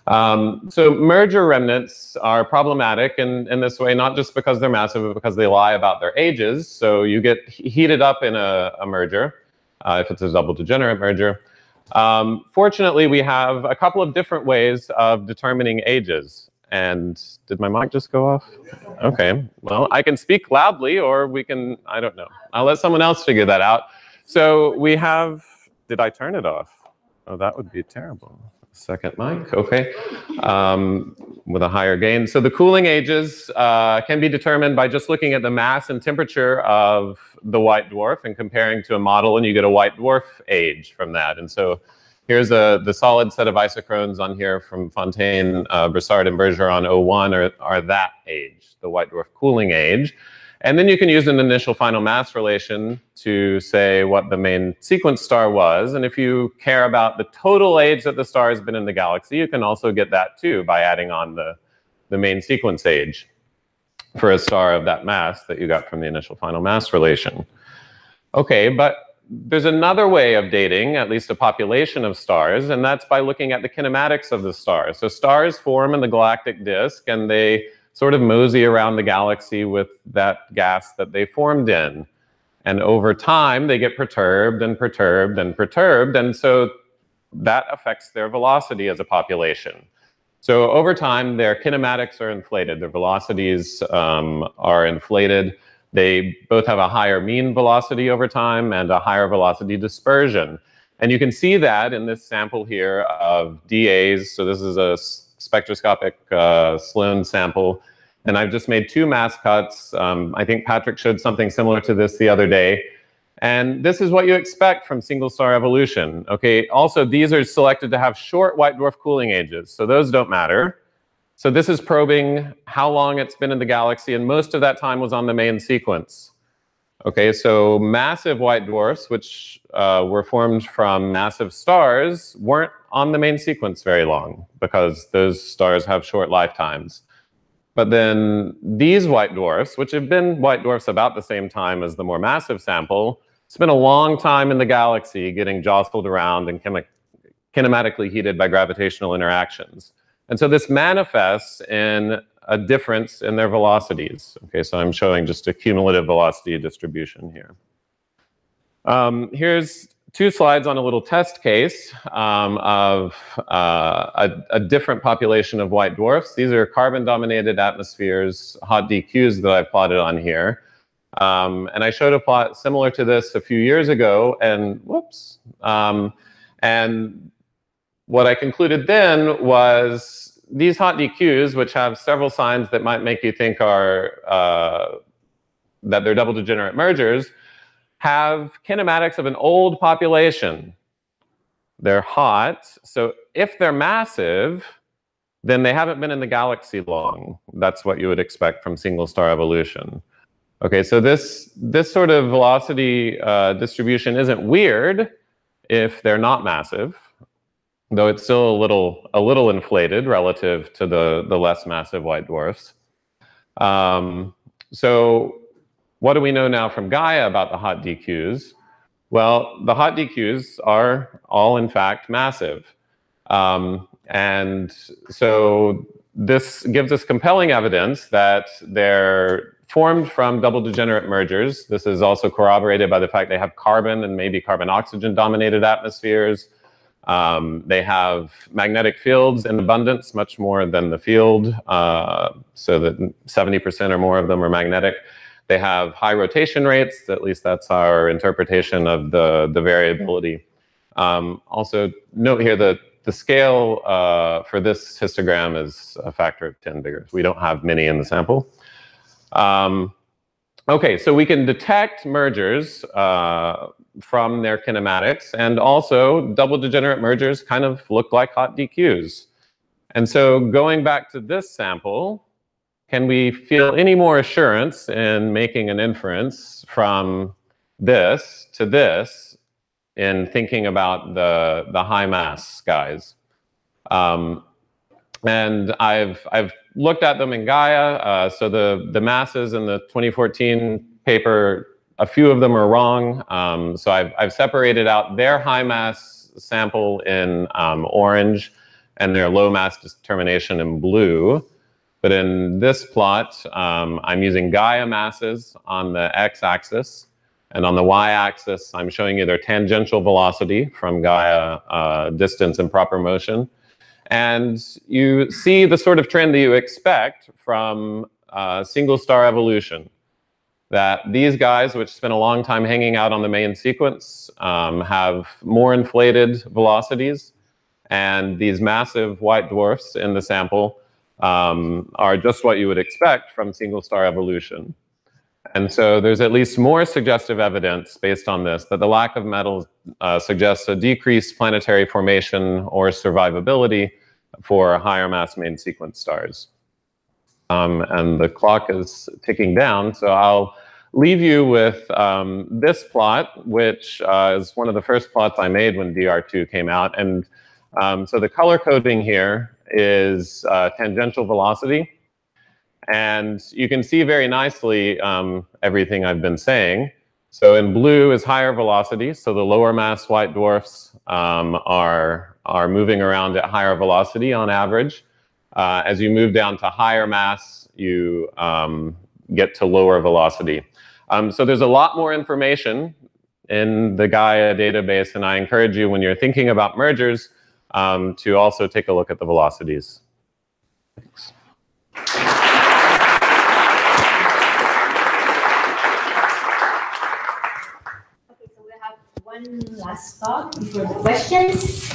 So merger remnants are problematic in this way, not just because they're massive, but because they lie about their ages. So you get heated up in a merger, if it's a double degenerate merger. Fortunately, we have a couple of different ways of determining ages. And did my mic just go off? Okay, well, I can speak loudly, or we can, I don't know. I'll let someone else figure that out. So we have, did I turn it off? Oh, that would be terrible. Second mic, okay, with a higher gain. So the cooling ages can be determined by just looking at the mass and temperature of the white dwarf and comparing to a model, and you get a white dwarf age from that. And so here's the solid set of isochrones on here from Fontaine, Broussard, and Bergeron 01 are that age, the white dwarf cooling age. And then you can use an initial final mass relation to say what the main sequence star was. And if you care about the total age that the star has been in the galaxy, you can also get that too by adding on the main sequence age for a star of that mass that you got from the initial final mass relation. Okay, but there's another way of dating, at least a population of stars, and that's by looking at the kinematics of the stars. So stars form in the galactic disk, and they sort of mosey around the galaxy with that gas that they formed in. And over time, they get perturbed and perturbed and perturbed, and so that affects their velocity as a population. So over time, their kinematics are inflated, their velocities are inflated. They both have a higher mean velocity over time and a higher velocity dispersion. And you can see that in this sample here of DAs. So this is a spectroscopic Sloan sample. And I've just made two mass cuts. I think Patrick showed something similar to this the other day. And this is what you expect from single star evolution. Okay, also these are selected to have short white dwarf cooling ages, so those don't matter. So this is probing how long it's been in the galaxy, and most of that time was on the main sequence. Okay, so massive white dwarfs, which were formed from massive stars, weren't on the main sequence very long because those stars have short lifetimes. But then these white dwarfs, which have been white dwarfs about the same time as the more massive sample, spent a long time in the galaxy getting jostled around and kinematically heated by gravitational interactions. And so this manifests in a difference in their velocities. Okay, so I'm showing just a cumulative velocity distribution here. Here's 2 slides on a little test case of a different population of white dwarfs. These are carbon-dominated atmospheres, hot DQs that I plotted on here. And I showed a plot similar to this a few years ago, and whoops. And what I concluded then was these hot DQs, which have several signs that might make you think that they're double degenerate mergers, have kinematics of an old population. They're hot, so if they're massive, then they haven't been in the galaxy long. That's what you would expect from single star evolution. Okay, so this sort of velocity distribution isn't weird if they're not massive, though it's still a little inflated relative to the less massive white dwarfs. So what do we know now from Gaia about the hot DQs? Well, the hot DQs are all in fact massive. And so this gives us compelling evidence that they're formed from double degenerate mergers. This is also corroborated by the fact they have carbon and maybe carbon-oxygen dominated atmospheres. They have magnetic fields in abundance, much more than the field, so that 70% or more of them are magnetic. They have high rotation rates, at least that's our interpretation of the variability. Also, note here that the scale for this histogram is a factor of 10 bigger. We don't have many in the sample. Okay, so we can detect mergers from their kinematics, and also double degenerate mergers kind of look like hot DQs. And so going back to this sample, can we feel any more assurance in making an inference from this to this in thinking about the high mass guys? And I've looked at them in Gaia. So the masses in the 2014 paper, a few of them are wrong. So I've separated out their high mass sample in orange and their low mass determination in blue. But in this plot, I'm using Gaia masses on the x-axis. And on the y-axis, I'm showing you their tangential velocity from Gaia distance and proper motion. And you see the sort of trend that you expect from single star evolution, that these guys, which spend a long time hanging out on the main sequence, have more inflated velocities. And these massive white dwarfs in the sample are just what you would expect from single star evolution. And so there's at least more suggestive evidence based on this that the lack of metals suggests a decreased planetary formation or survivability for higher mass main sequence stars. And the clock is ticking down, so I'll leave you with this plot, which is one of the first plots I made when DR2 came out. And so the color coding here is tangential velocity. And you can see very nicely everything I've been saying. So in blue is higher velocity. So the lower mass white dwarfs are moving around at higher velocity on average. As you move down to higher mass, you get to lower velocity. So there's a lot more information in the Gaia database, and I encourage you when you're thinking about mergers to also take a look at the velocities. Thanks. One last talk before the questions.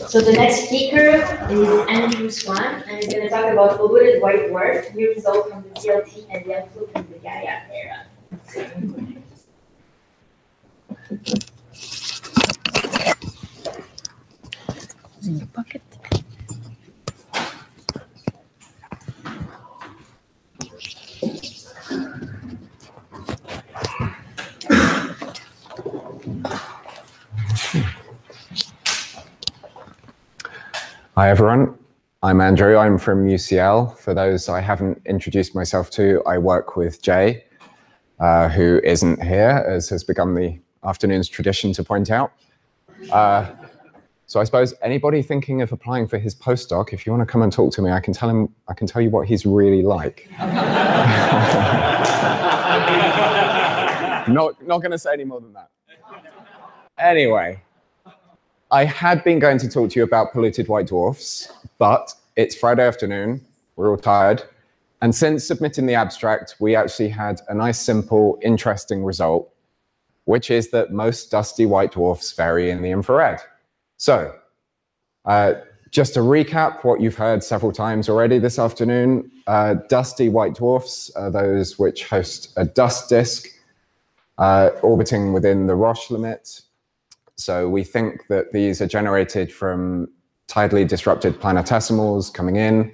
So the next speaker is Andrew Swan, and he's going to talk about overloaded white dwarf, new result from the DLT and the outlook from the Gaia. In your pocket. Hi everyone, I'm Andrew, I'm from UCL. For those I haven't introduced myself to, I work with Jay, who isn't here, as has become the afternoon's tradition to point out. So I suppose anybody thinking of applying for his postdoc, if you want to come and talk to me, I can tell you what he's really like. Not going to say any more than that. Anyway, I had been going to talk to you about polluted white dwarfs, but it's Friday afternoon, we're all tired, and since submitting the abstract, we actually had a nice, simple, interesting result, which is that most dusty white dwarfs vary in the infrared. So, just to recap what you've heard several times already this afternoon, dusty white dwarfs are those which host a dust disk orbiting within the Roche limit. So we think that these are generated from tidally disrupted planetesimals coming in.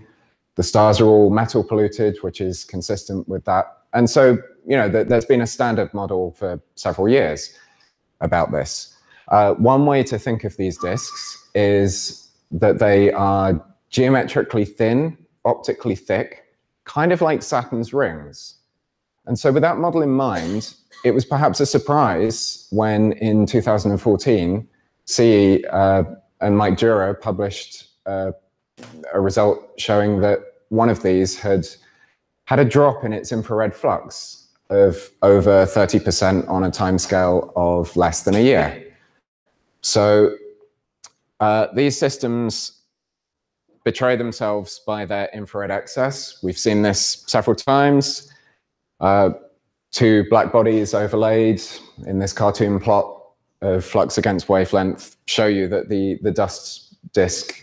The stars are all metal polluted, which is consistent with that. And so, you know, there's been a standard model for several years about this. One way to think of these disks is that they are geometrically thin, optically thick, kind of like Saturn's rings. And so with that model in mind, it was perhaps a surprise when in 2014, CE and Mike Dura published a result showing that one of these had a drop in its infrared flux of over 30% on a timescale of less than a year. So these systems betray themselves by their infrared excess. We've seen this several times. Two black bodies overlaid in this cartoon plot of flux against wavelength show you that the dust disk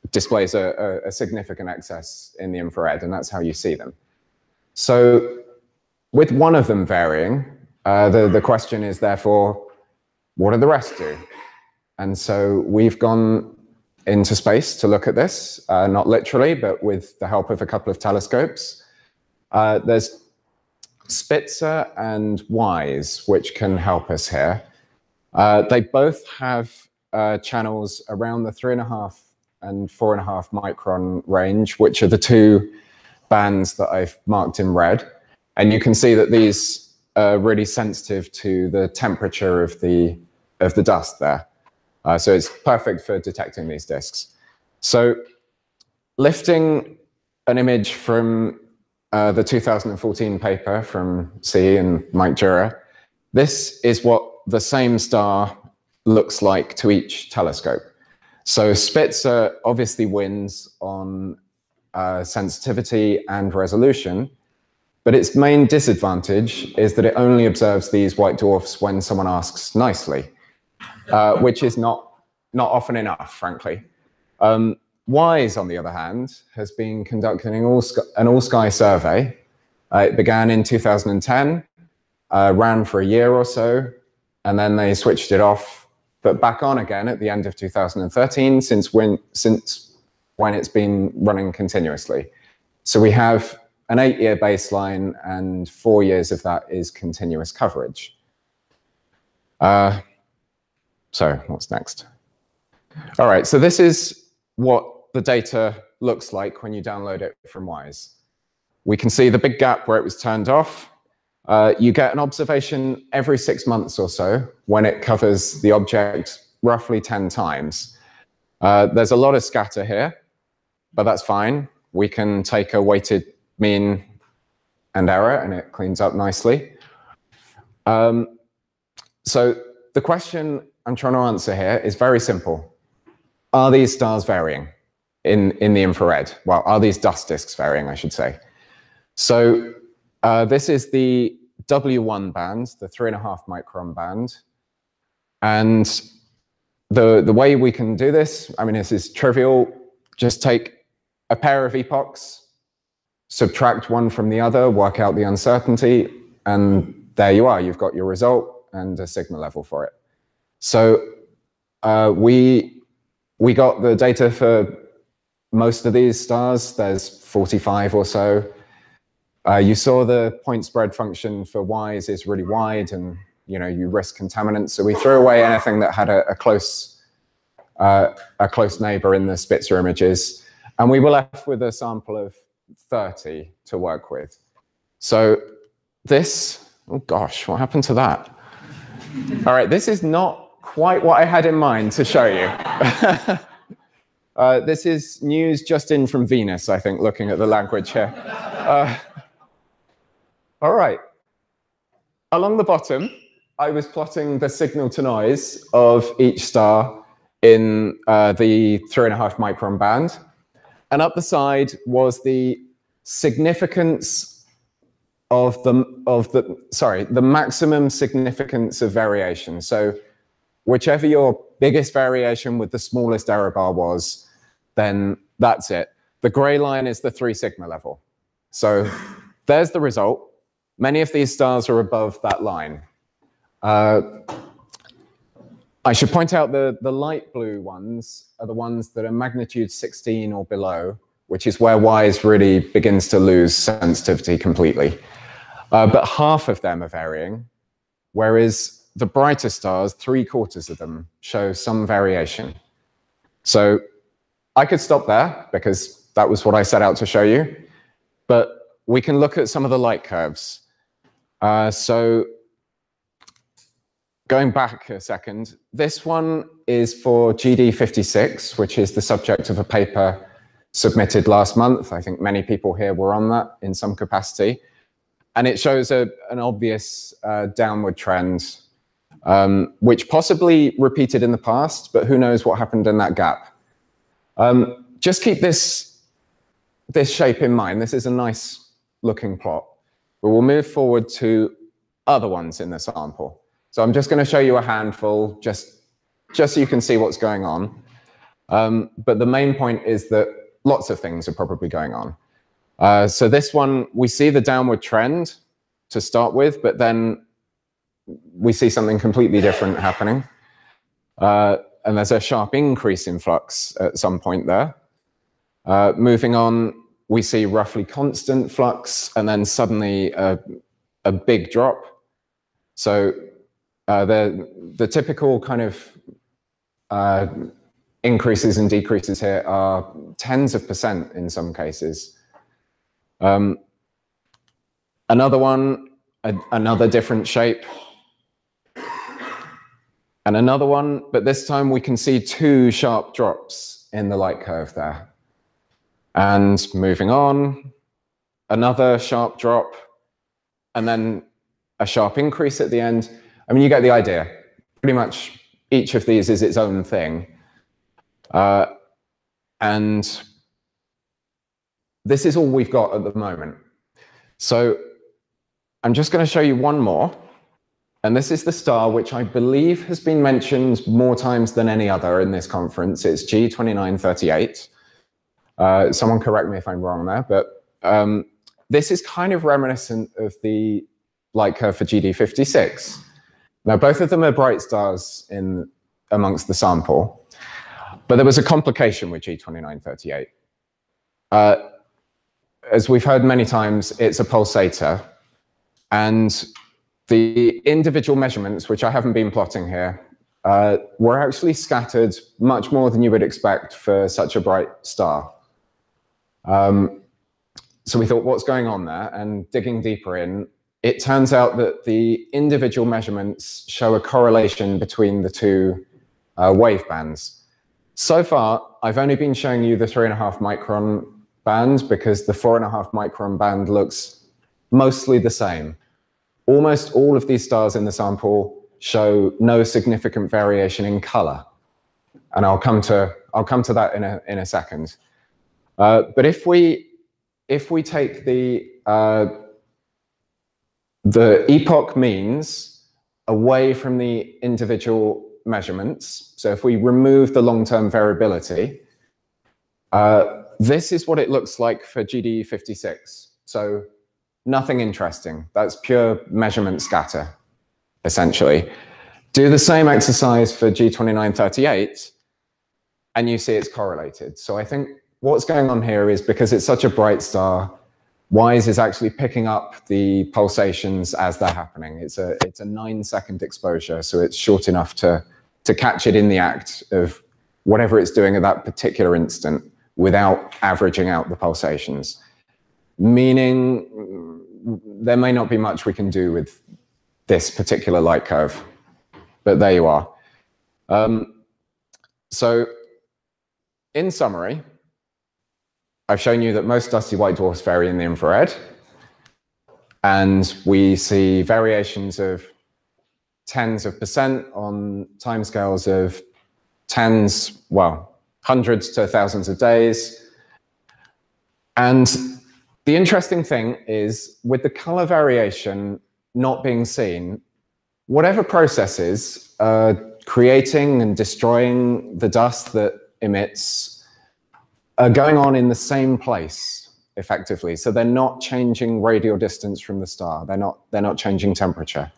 displays a significant excess in the infrared, and that's how you see them. So with one of them varying, the question is therefore, what do the rest do? And so we've gone into space to look at this, not literally, but with the help of a couple of telescopes. There's Spitzer and WISE, which can help us here. They both have channels around the 3.5 and 4.5 micron range, which are the two bands that I've marked in red. And you can see that these are really sensitive to the temperature of the dust there. So it's perfect for detecting these disks. So lifting an image from the 2014 paper from CE and Mike Dura, this is what the same star looks like to each telescope. So Spitzer obviously wins on sensitivity and resolution, but its main disadvantage is that it only observes these white dwarfs when someone asks nicely, which is not often enough, frankly. WISE, on the other hand, has been conducting an all-sky survey. It began in 2010, ran for a year or so, and then they switched it off, but back on again at the end of 2013, since when it's been running continuously. So we have an 8-year baseline, and 4 years of that is continuous coverage. So what's next? All right, so this is what the data looks like when you download it from WISE. We can see the big gap where it was turned off. You get an observation every 6 months or so when it covers the object roughly 10 times. There's a lot of scatter here, but that's fine. We can take a weighted mean and error, and it cleans up nicely. So the question I'm trying to answer here is very simple. Are these stars varying in the infrared? Well, are these dust disks varying, I should say? So this is the W1 band, the 3.5 micron band. And the way we can do this, I mean, this is trivial. Just take a pair of epochs, subtract one from the other, work out the uncertainty, and there you are. You've got your result and a sigma level for it. So we got the data for most of these stars. There's 45 or so. You saw the point spread function for Y's is really wide, and you risk contaminants. So we threw away anything that had a close neighbor in the Spitzer images, and we were left with a sample of 30 to work with. So this, oh gosh, what happened to that? All right, this is not quite what I had in mind to show you. This is news just in from Venus, I think, looking at the language here. All right. Along the bottom, I was plotting the signal to noise of each star in the 3.5 micron band. And up the side was the significance of the maximum significance of variation. So whichever your biggest variation with the smallest error bar was, then that's it. The gray line is the 3 sigma level. So there's the result. Many of these stars are above that line. I should point out the light blue ones are the ones that are magnitude 16 or below, which is where WISE really begins to lose sensitivity completely. But half of them are varying, whereas the brighter stars, 3/4 of them, show some variation. So I could stop there because that was what I set out to show you. But we can look at some of the light curves. So going back a second, this one is for GD56, which is the subject of a paper submitted last month. I think many people here were on that in some capacity. And it shows an obvious downward trend, which possibly repeated in the past, but who knows what happened in that gap. Just keep this shape in mind. This is a nice looking plot. But we'll move forward to other ones in the sample. So I'm just going to show you a handful, just so you can see what's going on. But the main point is that lots of things are probably going on. So this one, we see the downward trend to start with, but then we see something completely different happening. And there's a sharp increase in flux at some point there. Moving on, we see roughly constant flux, and then suddenly a big drop. So the typical kind of increases and decreases here are tens of % in some cases. Another one, another different shape. And another one, but this time we can see 2 sharp drops in the light curve there. And moving on, another sharp drop, and then a sharp increase at the end. I mean, you get the idea. Pretty much each of these is its own thing. And this is all we've got at the moment. So I'm just going to show you one more. And this is the star which I believe has been mentioned more times than any other in this conference. It's G2938. Someone correct me if I'm wrong there, but this is kind of reminiscent of the light curve for GD56. Now, both of them are bright stars amongst the sample, but there was a complication with G2938. As we've heard many times, it's a pulsator, and the individual measurements, which I haven't been plotting here, were actually scattered much more than you would expect for such a bright star. So we thought, what's going on there? And digging deeper in, it turns out that the individual measurements show a correlation between the 2 wave bands. So far, I've only been showing you the 3.5 micron band because the 4.5 micron band looks mostly the same. Almost all of these stars in the sample show no significant variation in color. And I'll come to that in a second. But if we take the epoch means away from the individual this is what it looks like for GDE 56. So nothing interesting. That's pure measurement scatter, essentially. Do the same exercise for G2938, and you see it's correlated. So I think what's going on here is because it's such a bright star, WISE is actually picking up the pulsations as they're happening. It's a 9-second exposure, so it's short enough to catch it in the act of whatever it's doing at that particular instant without averaging out the pulsations. Meaning there may not be much we can do with this particular light curve, but there you are. So in summary, I've shown you that most dusty white dwarfs vary in the infrared, and we see variations of tens of percent on timescales of hundreds to thousands of days. And the interesting thing is, with the color variation not being seen, whatever processes creating and destroying the dust that emits are going on in the same place, effectively. So they're not changing radial distance from the star. They're not changing temperature.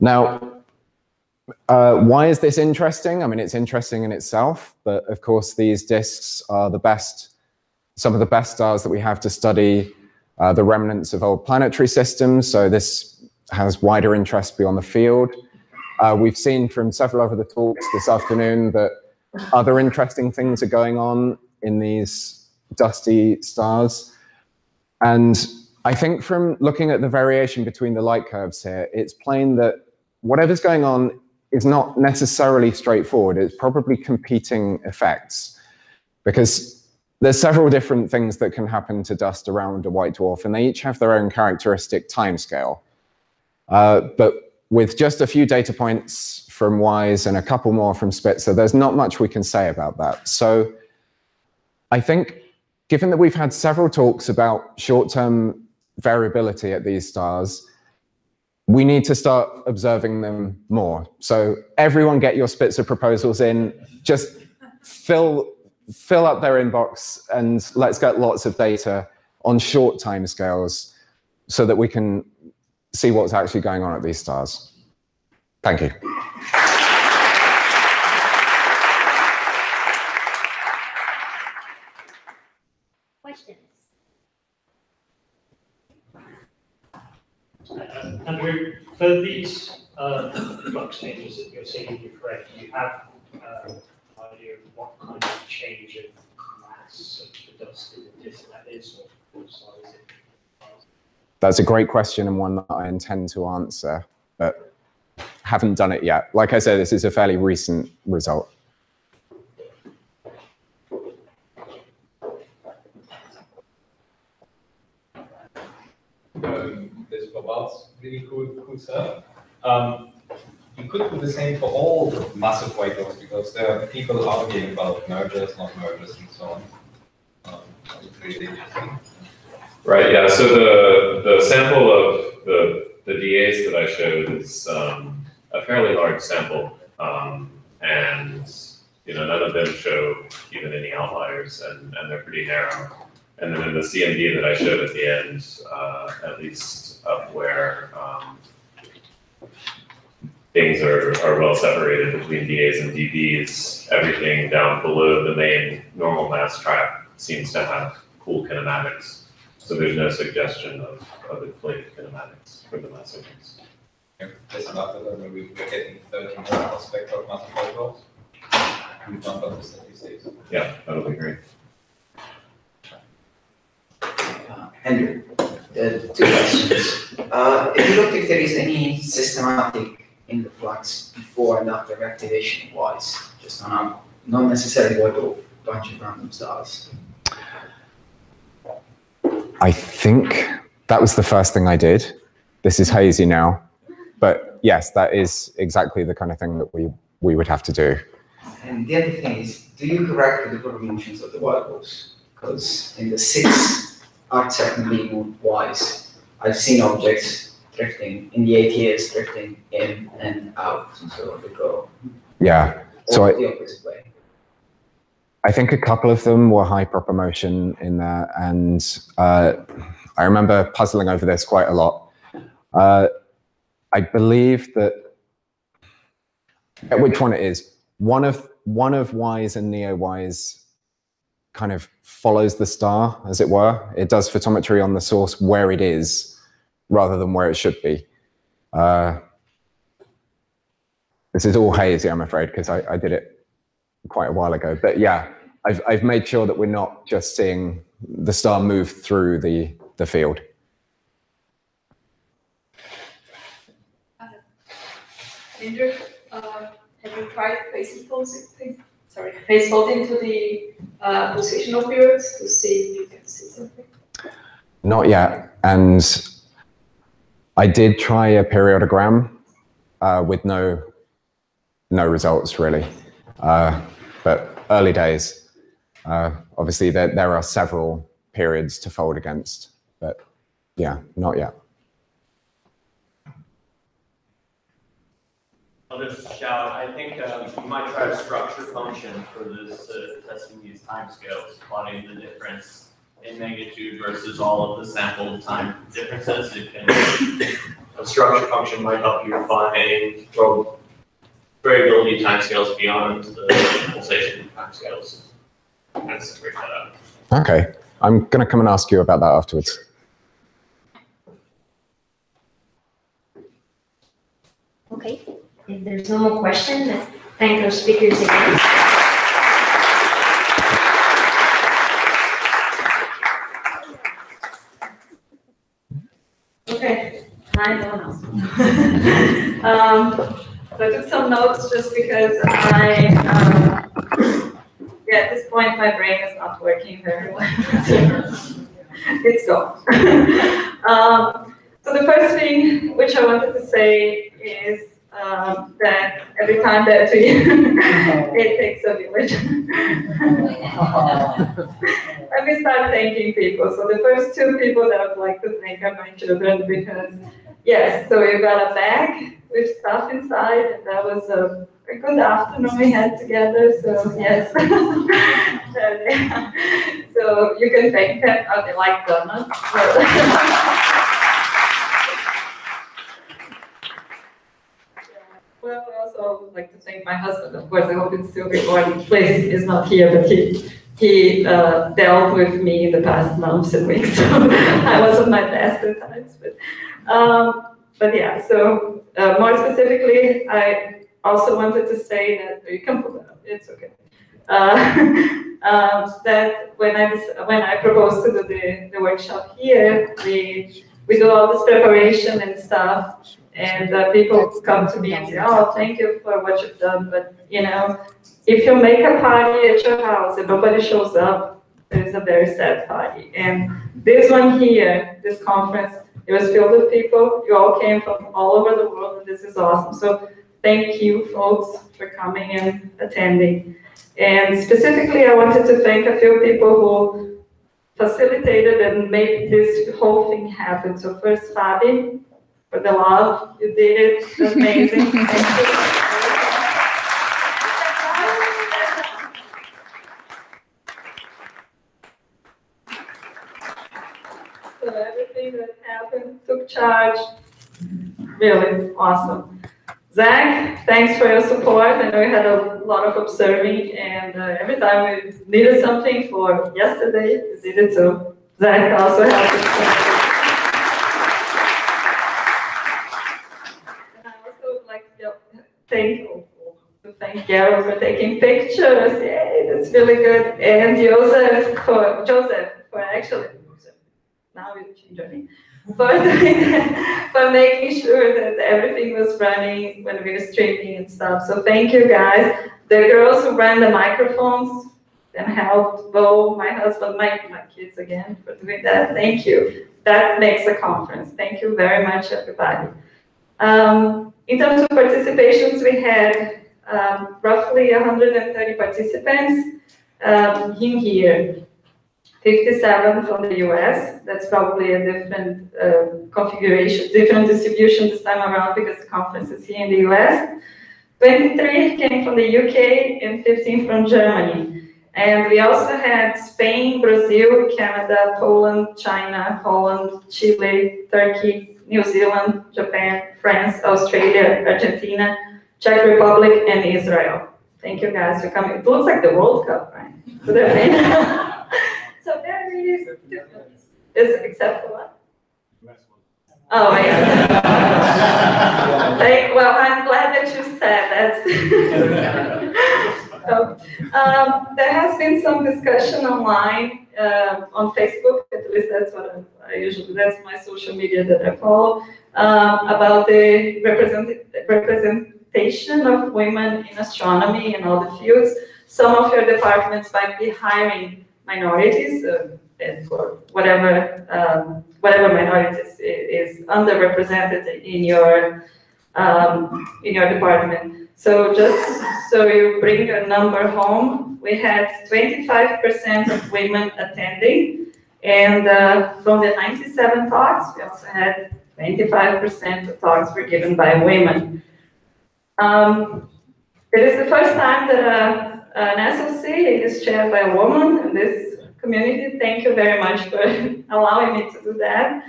Now, why is this interesting? I mean, it's interesting in itself, but of course, these disks are some of the best stars that we have to study the remnants of old planetary systems. So this has wider interest beyond the field. We've seen from several of the talks this afternoon that other interesting things are going on in these dusty stars. And I think from looking at the variation between the light curves here, it's plain that whatever's going on is not necessarily straightforward. It's probably competing effects, because there's several different things that can happen to dust around a white dwarf, and they each have their own characteristic timescale. But with just a few data points from WISE and a couple more from Spitzer, there's not much we can say about that. So I think, given that we've had several talks about short-term variability at these stars, we need to start observing them more. So everyone get your Spitzer proposals in, just fill up their inbox, and let's get lots of data on short timescales so that we can see what's actually going on at these stars. Thank you. Questions? Andrew, for these flux changes that you're seeing in infrared, do you have an idea of what kind of change of mass of the dust in the disk that is, or what size it is? That's a great question, and one that I intend to answer, but haven't done it yet. Like I said, this is a fairly recent result. This robots really cool stuff. You could do the same for all massive white dwarfs, because there are people arguing about mergers, not mergers, and so on. It's really interesting. Right. Yeah. So the sample of the DAs that I showed is a fairly large sample, and none of them show even any outliers, and they're pretty narrow. And then in the CMD that I showed at the end, at least up where things are well separated between DAs and DBs, everything down below the main normal mass track seems to have cool kinematics. So there's no suggestion of inflated kinematics for the mass signals. Just after that, maybe we're getting 13 more spectra of massive white dwarfs. We found out the statistics. Yeah, that'll be great. Andrew, two questions. If you looked if there is any systematic in the flux before and after activation WISE, just on a not necessarily what a bunch of random stars. I think that was the first thing I did. This is hazy now, but yes, that is exactly the kind of thing that we would have to do. And the other thing is, do you correct the proper motions of the white dwarfs? Because in the 6 arc-second beam WISE, I've seen objects drifting in the ATS, drifting in and out, and so they go. Yeah. So the opposite way. I think a couple of them were high proper motion in there, and I remember puzzling over this quite a lot. I believe that, which one it is, one of Y's and Neo-Y's kind of follows the star, as it were. It does photometry on the source where it is, rather than where it should be. This is all hazy, I'm afraid, because I did it quite a while ago. But yeah, I've made sure that we're not just seeing the star move through the field. Andrew, have you tried phase folding to the positional periods to see if you can see something? Not yet, and I did try a periodogram with no results really, but early days. Obviously, there are several periods to fold against, but yeah, not yet. I'll just shout, I think you might try a structure function for this testing these timescales, plotting the difference in magnitude versus all of the sample time differences. It can, a structure function might help you find, well, variability timescales beyond the pulsation timescales. That's to break that up. Okay, I'm going to come and ask you about that afterwards. Okay, if there's no more questions, let's thank our speakers again. Okay, hi, no one else. So I took some notes just because yeah, at this point my brain is not working very well. It's gone. So the first thing which I wanted to say is that every time that we, it takes a village. Let me start thanking people. So the first two people that I would like to thank are my children because, yes, so we got a bag with stuff inside and that was a good afternoon we had together, so yes. So you can thank them. Oh, they like donuts. Well, I also would like to thank my husband, of course. I hope it's still recording. Please, is not here, but he dealt with me in the past months and weeks. So I wasn't my best at times, but yeah. So more specifically, I also wanted to say that you can pull it up. It's okay. That when I proposed to do the workshop here, we do all this preparation and stuff. And people come to me and say, oh, thank you for what you've done. But, you know, if you make a party at your house and nobody shows up, it's a very sad party. And this one here, this conference, it was filled with people. You all came from all over the world, and this is awesome. So thank you, folks, for coming and attending. And specifically, I wanted to thank a few people who facilitated and made this whole thing happen. So first, Fabi, for the love, you did it. It's amazing. Thank you. So everything that happened took charge. Really awesome. Zach, thanks for your support. I know you had a lot of observing, and every time we needed something for yesterday, you did it too. Zach also helped us. Thank Garo for taking pictures. Yay, that's really good. And Joseph for actually, now we change your name, for making sure that everything was running when we were streaming and stuff. So thank you guys. The girls who ran the microphones and helped Bo, my husband, my kids again for doing that. Thank you. That makes a conference. Thank you very much, everybody. In terms of participations, we had roughly 130 participants in here, 57 from the US. That's probably a different configuration, different distribution this time around because the conference is here in the US. 23 came from the UK and 15 from Germany. And we also had Spain, Brazil, Canada, Poland, China, Holland, Chile, Turkey, New Zealand, Japan, France, Australia, Argentina, Czech Republic, and Israel. Thank you guys for coming. It looks like the World Cup, right? So very different. Except for what? Oh, yeah. Well, I'm glad that you said that. There has been some discussion online on Facebook, at least that's what I usually, that's my social media that I follow, about the representation of women in astronomy and all the fields. Some of your departments might be hiring minorities, and for whatever minorities is underrepresented in your department. So just so you bring a number home, we had 25% of women attending, and from the 97 talks, we also had 25% of talks were given by women. It is the first time that an SOC is chaired by a woman in this community. Thank you very much for allowing me to do that.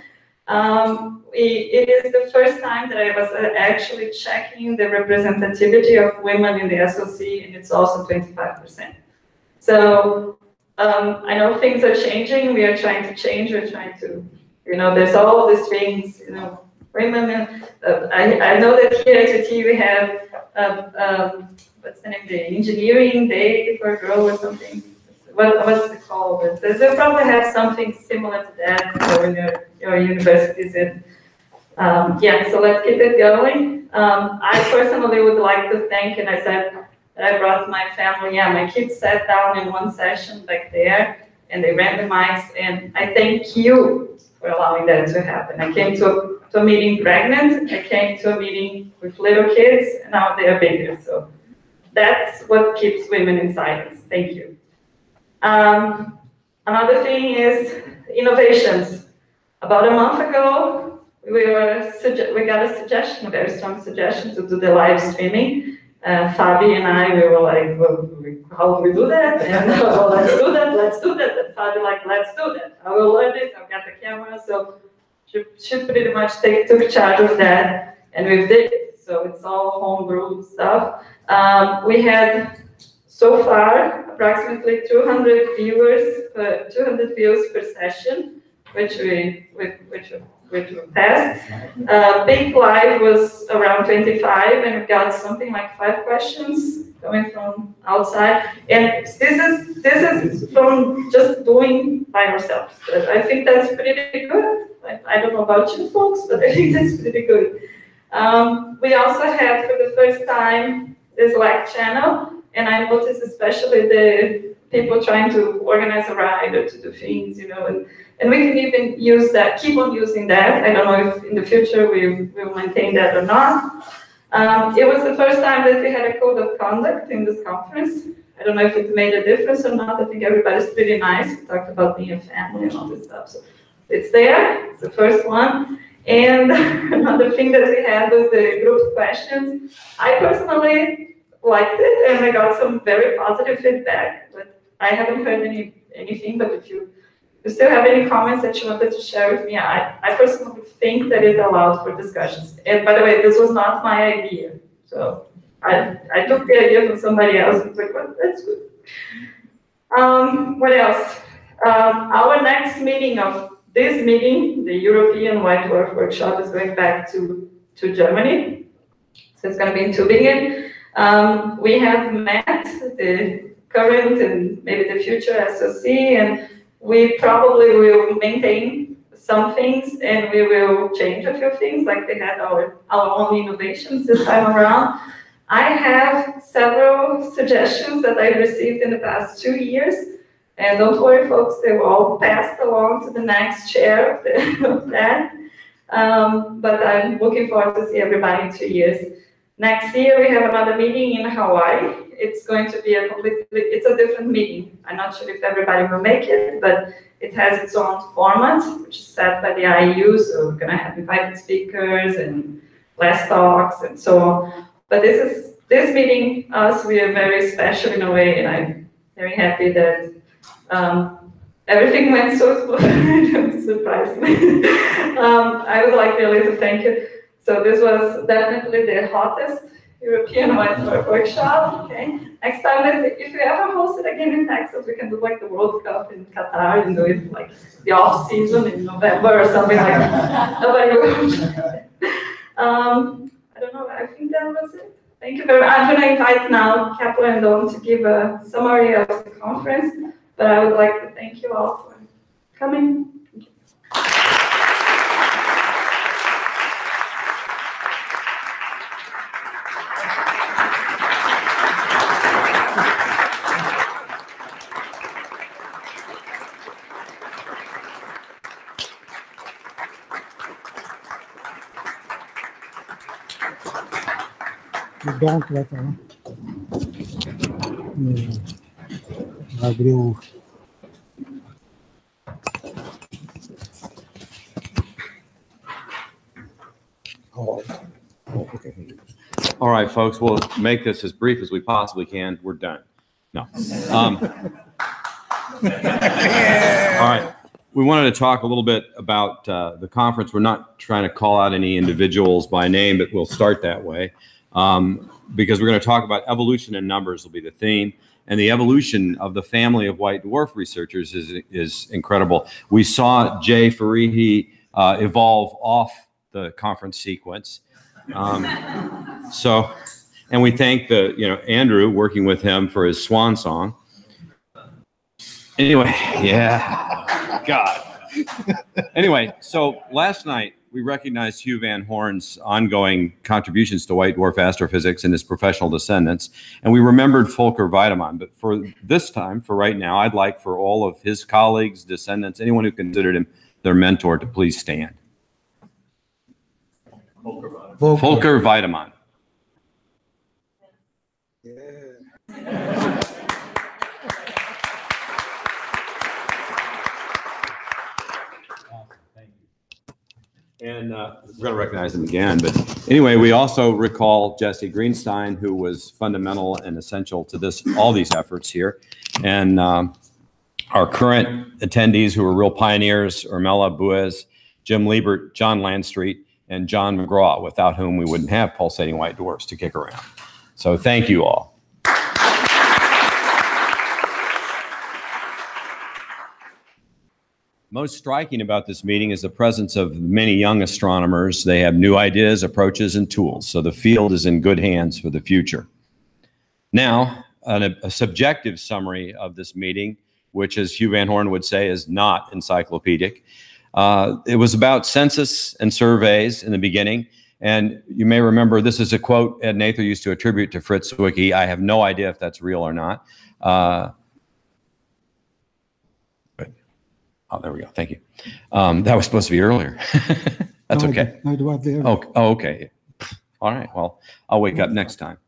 It is the first time that I was actually checking the representativity of women in the SOC, and it's also 25%. So I know things are changing. We are trying to change. We're trying to, there's all these things, women. I know that here at UT we have, what's the name, the engineering day for a girl or something. What's it called? They probably have something similar to that in your universities. And yeah, so let's keep it going. I personally would like to thank, and I said that I brought my family. Yeah, my kids sat down in one session back there, and they ran the mics. And I thank you for allowing that to happen. I came to a meeting pregnant. I came to a meeting with little kids, and now they are bigger. So that's what keeps women in science. Thank you. Another thing is innovations. About a month ago, we got a suggestion, a very strong suggestion to do the live streaming. Fabi and I, we were like, well, how do we do that? And well, let's do that. And Fabi like, let's do that. I will learn it. I've got the camera. So she pretty much took charge of that, and we did it. So it's all homebrew stuff. We had so far approximately 200 views per session, which we passed. Big Live was around 25, and we got something like 5 questions coming from outside. And this is from just doing by ourselves. I think that's pretty good. I don't know about you folks, but I think that's pretty good. We also had for the first time this Slack channel, and I noticed especially the people trying to organize a ride or to do things, and we can even use that, keep on using that. I don't know if in the future we will maintain that or not. It was the first time that we had a code of conduct in this conference. I don't know if it made a difference or not. I think everybody's pretty nice. We talked about being a family and all this stuff. So it's there, it's the first one. And another thing that we had was the group questions. I personally liked it, and I got some very positive feedback, but I haven't heard anything. But if you still have any comments that you wanted to share with me, I personally think that it allowed for discussions. And by the way, this was not my idea. So I took the idea from somebody else and was like, well, that's good. What else? Our next meeting of this meeting, the European White Dwarf Workshop, is going back to Germany. So it's going to be in Tübingen. We have met the current and maybe the future SOC, and we probably will maintain some things, and we will change a few things, like they had our own innovations this time around. I have several suggestions that I received in the past 2 years, and don't worry, folks, they were all passed along to the next chair of that. But I'm looking forward to see everybody in 2 years. Next year, we have another meeting in Hawaii. It's going to be it's a different meeting. I'm not sure if everybody will make it, but it has its own format, which is set by the IU, so we're gonna have invited speakers and less talks and so on. But this meeting, we are very special in a way, and very happy that everything went so smoothly. Surprised me. I would like really to thank you. So this was definitely the hottest European white dwarf workshop. Okay. Next time, if we ever host it again in Texas, we can do like the World Cup in Qatar and do it like the off season in November or something like that. Nobody will. I don't know. I think that was it. Thank you very much. I'm going to invite now Kepler and Dom to give a summary of the conference, but I would like to thank you all for coming. Donc, là, abriu. All right, folks, we'll make this as brief as we possibly can. We're done. No. All right. We wanted to talk a little bit about the conference. We're not trying to call out any individuals by name, but we'll start that way because we're going to talk about evolution in numbers will be the theme. And the evolution of the family of white dwarf researchers is incredible. We saw Jay Farihi evolve off the conference sequence. And we thank Andrew working with him for his swan song. Anyway, yeah, God. Anyway, so last night we recognized Hugh Van Horn's ongoing contributions to white dwarf astrophysics and his professional descendants, and we remembered Volker Weidemann. But for this time, for right now, I'd like for all of his colleagues, descendants, anyone who considered him their mentor to please stand. Volker Weidemann. And we're going to recognize him again. But anyway, we also recall Jesse Greenstein, who was fundamental and essential to all these efforts here. And our current attendees who are real pioneers, Urmela Buez, Jim Liebert, John Landstreet, and John McGraw, without whom we wouldn't have pulsating white dwarfs to kick around. So thank you all. Most striking about this meeting is the presence of many young astronomers. They have new ideas, approaches, and tools, so the field is in good hands for the future. Now, a subjective summary of this meeting, which, as Hugh Van Horn would say, is not encyclopedic. It was about census and surveys in the beginning, and you may remember this is a quote Ed Nather used to attribute to Fritz Zwicky. I have no idea if that's real or not. Oh, there we go. Thank you. That was supposed to be earlier. That's okay. No, it was there. Oh, okay. All right. Well, I'll wake up next time.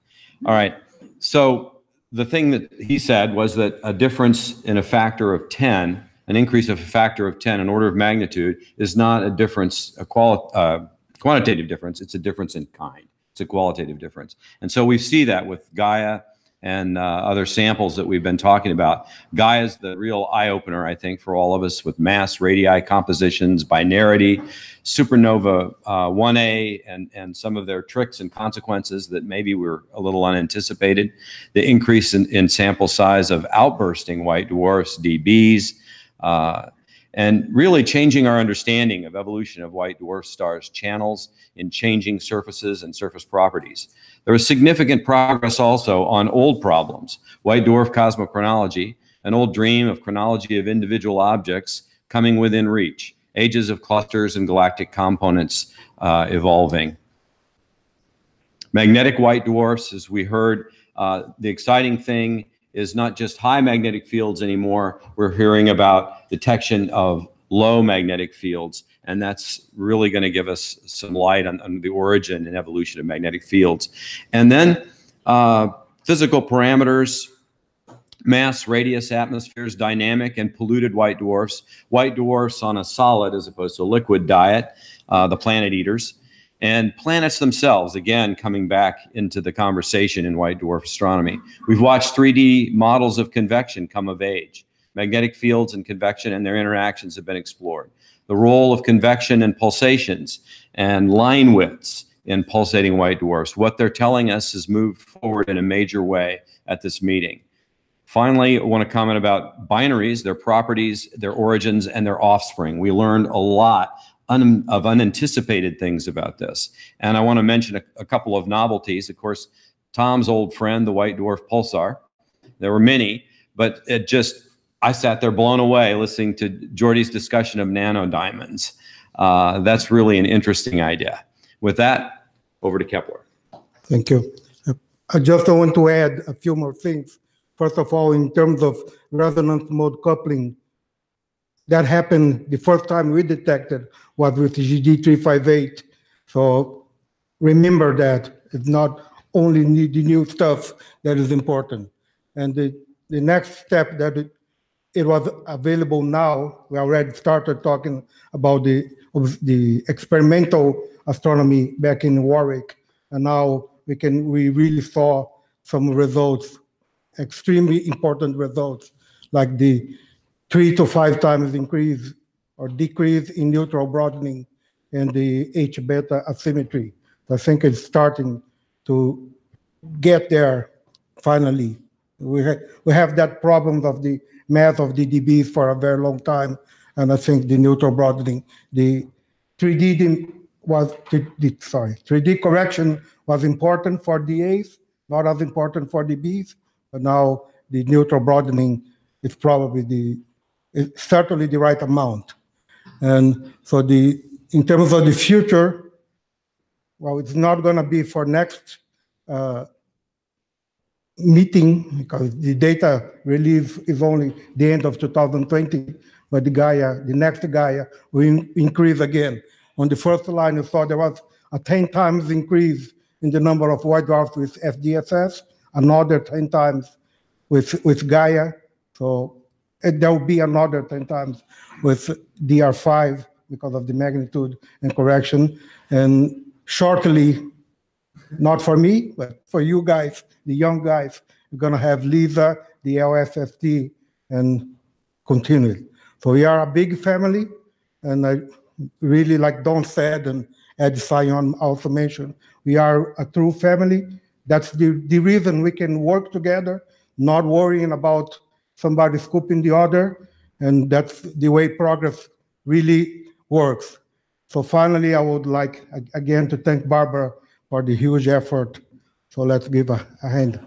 All right. So the thing that he said was that a difference in a factor of 10, an increase of a factor of 10, an order of magnitude, is not a difference, a quantitative difference. It's a difference in kind. It's a qualitative difference. And so we see that with Gaia and other samples that we've been talking about. Gaia is the real eye-opener, I think, for all of us with mass, radii, compositions, binarity, supernova 1A, and some of their tricks and consequences that maybe were a little unanticipated. The increase in sample size of outbursting white dwarfs, DBs, and really changing our understanding of evolution of white dwarf stars' channels in changing surfaces and surface properties. There was significant progress also on old problems, white dwarf cosmochronology, an old dream of chronology of individual objects coming within reach, ages of clusters and galactic components evolving. Magnetic white dwarfs, as we heard, the exciting thing is not just high magnetic fields anymore. We're hearing about detection of low magnetic fields, and that's really going to give us some light on the origin and evolution of magnetic fields. And then physical parameters, mass, radius, atmospheres, dynamic and polluted white dwarfs on a solid as opposed to a liquid diet, the planet eaters, And planets themselves, again, coming back into the conversation in white dwarf astronomy. We've watched 3D models of convection come of age. Magnetic fields and convection and their interactions have been explored. The role of convection and pulsations and line widths in pulsating white dwarfs. What they're telling us has moved forward in a major way at this meeting. Finally, I want to comment about binaries, their properties, their origins, and their offspring. We learned a lot of unanticipated things about this. And I want to mention a couple of novelties. Of course, Tom's old friend, the white dwarf pulsar. There were many, but I sat there blown away listening to Jordy's discussion of nanodiamonds. That's really an interesting idea. With that, over to Kepler. Thank you. I just want to add a few more things. First of all, in terms of resonance mode coupling, that happened the first time we detected was with GD358. So remember that it's not only the new stuff that is important. And the next step that it was available now, we already started talking about the experimental astronomy back in Warwick. And now we really saw some results, extremely important results, like the 3 to 5 times increase or decrease in neutral broadening and the H-beta asymmetry. I think it's starting to get there finally. We have that problem of the mass of the dBs for a very long time, and I think the neutral broadening, the 3D correction was important for DAs, not as important for dBs, but now the neutral broadening is probably it's certainly the right amount. And so in terms of the future, well, it's not going to be for next meeting because the data release is only the end of 2020, but the next Gaia will increase again. On the first line, you saw there was a 10 times increase in the number of white dwarfs with FDSS, another 10 times with Gaia. So there will be another 10 times with DR5 because of the magnitude and correction. And shortly, not for me, but for you guys, the young guys, you're going to have LISA, the LSST, and continue. So we are a big family, and I really, like Don said, and Ed Sion also mentioned, we are a true family. That's the reason we can work together, not worrying about somebody scooping the other, and that's the way progress really works. So finally, I would like, again, to thank Barbara for the huge effort. So let's give a hand.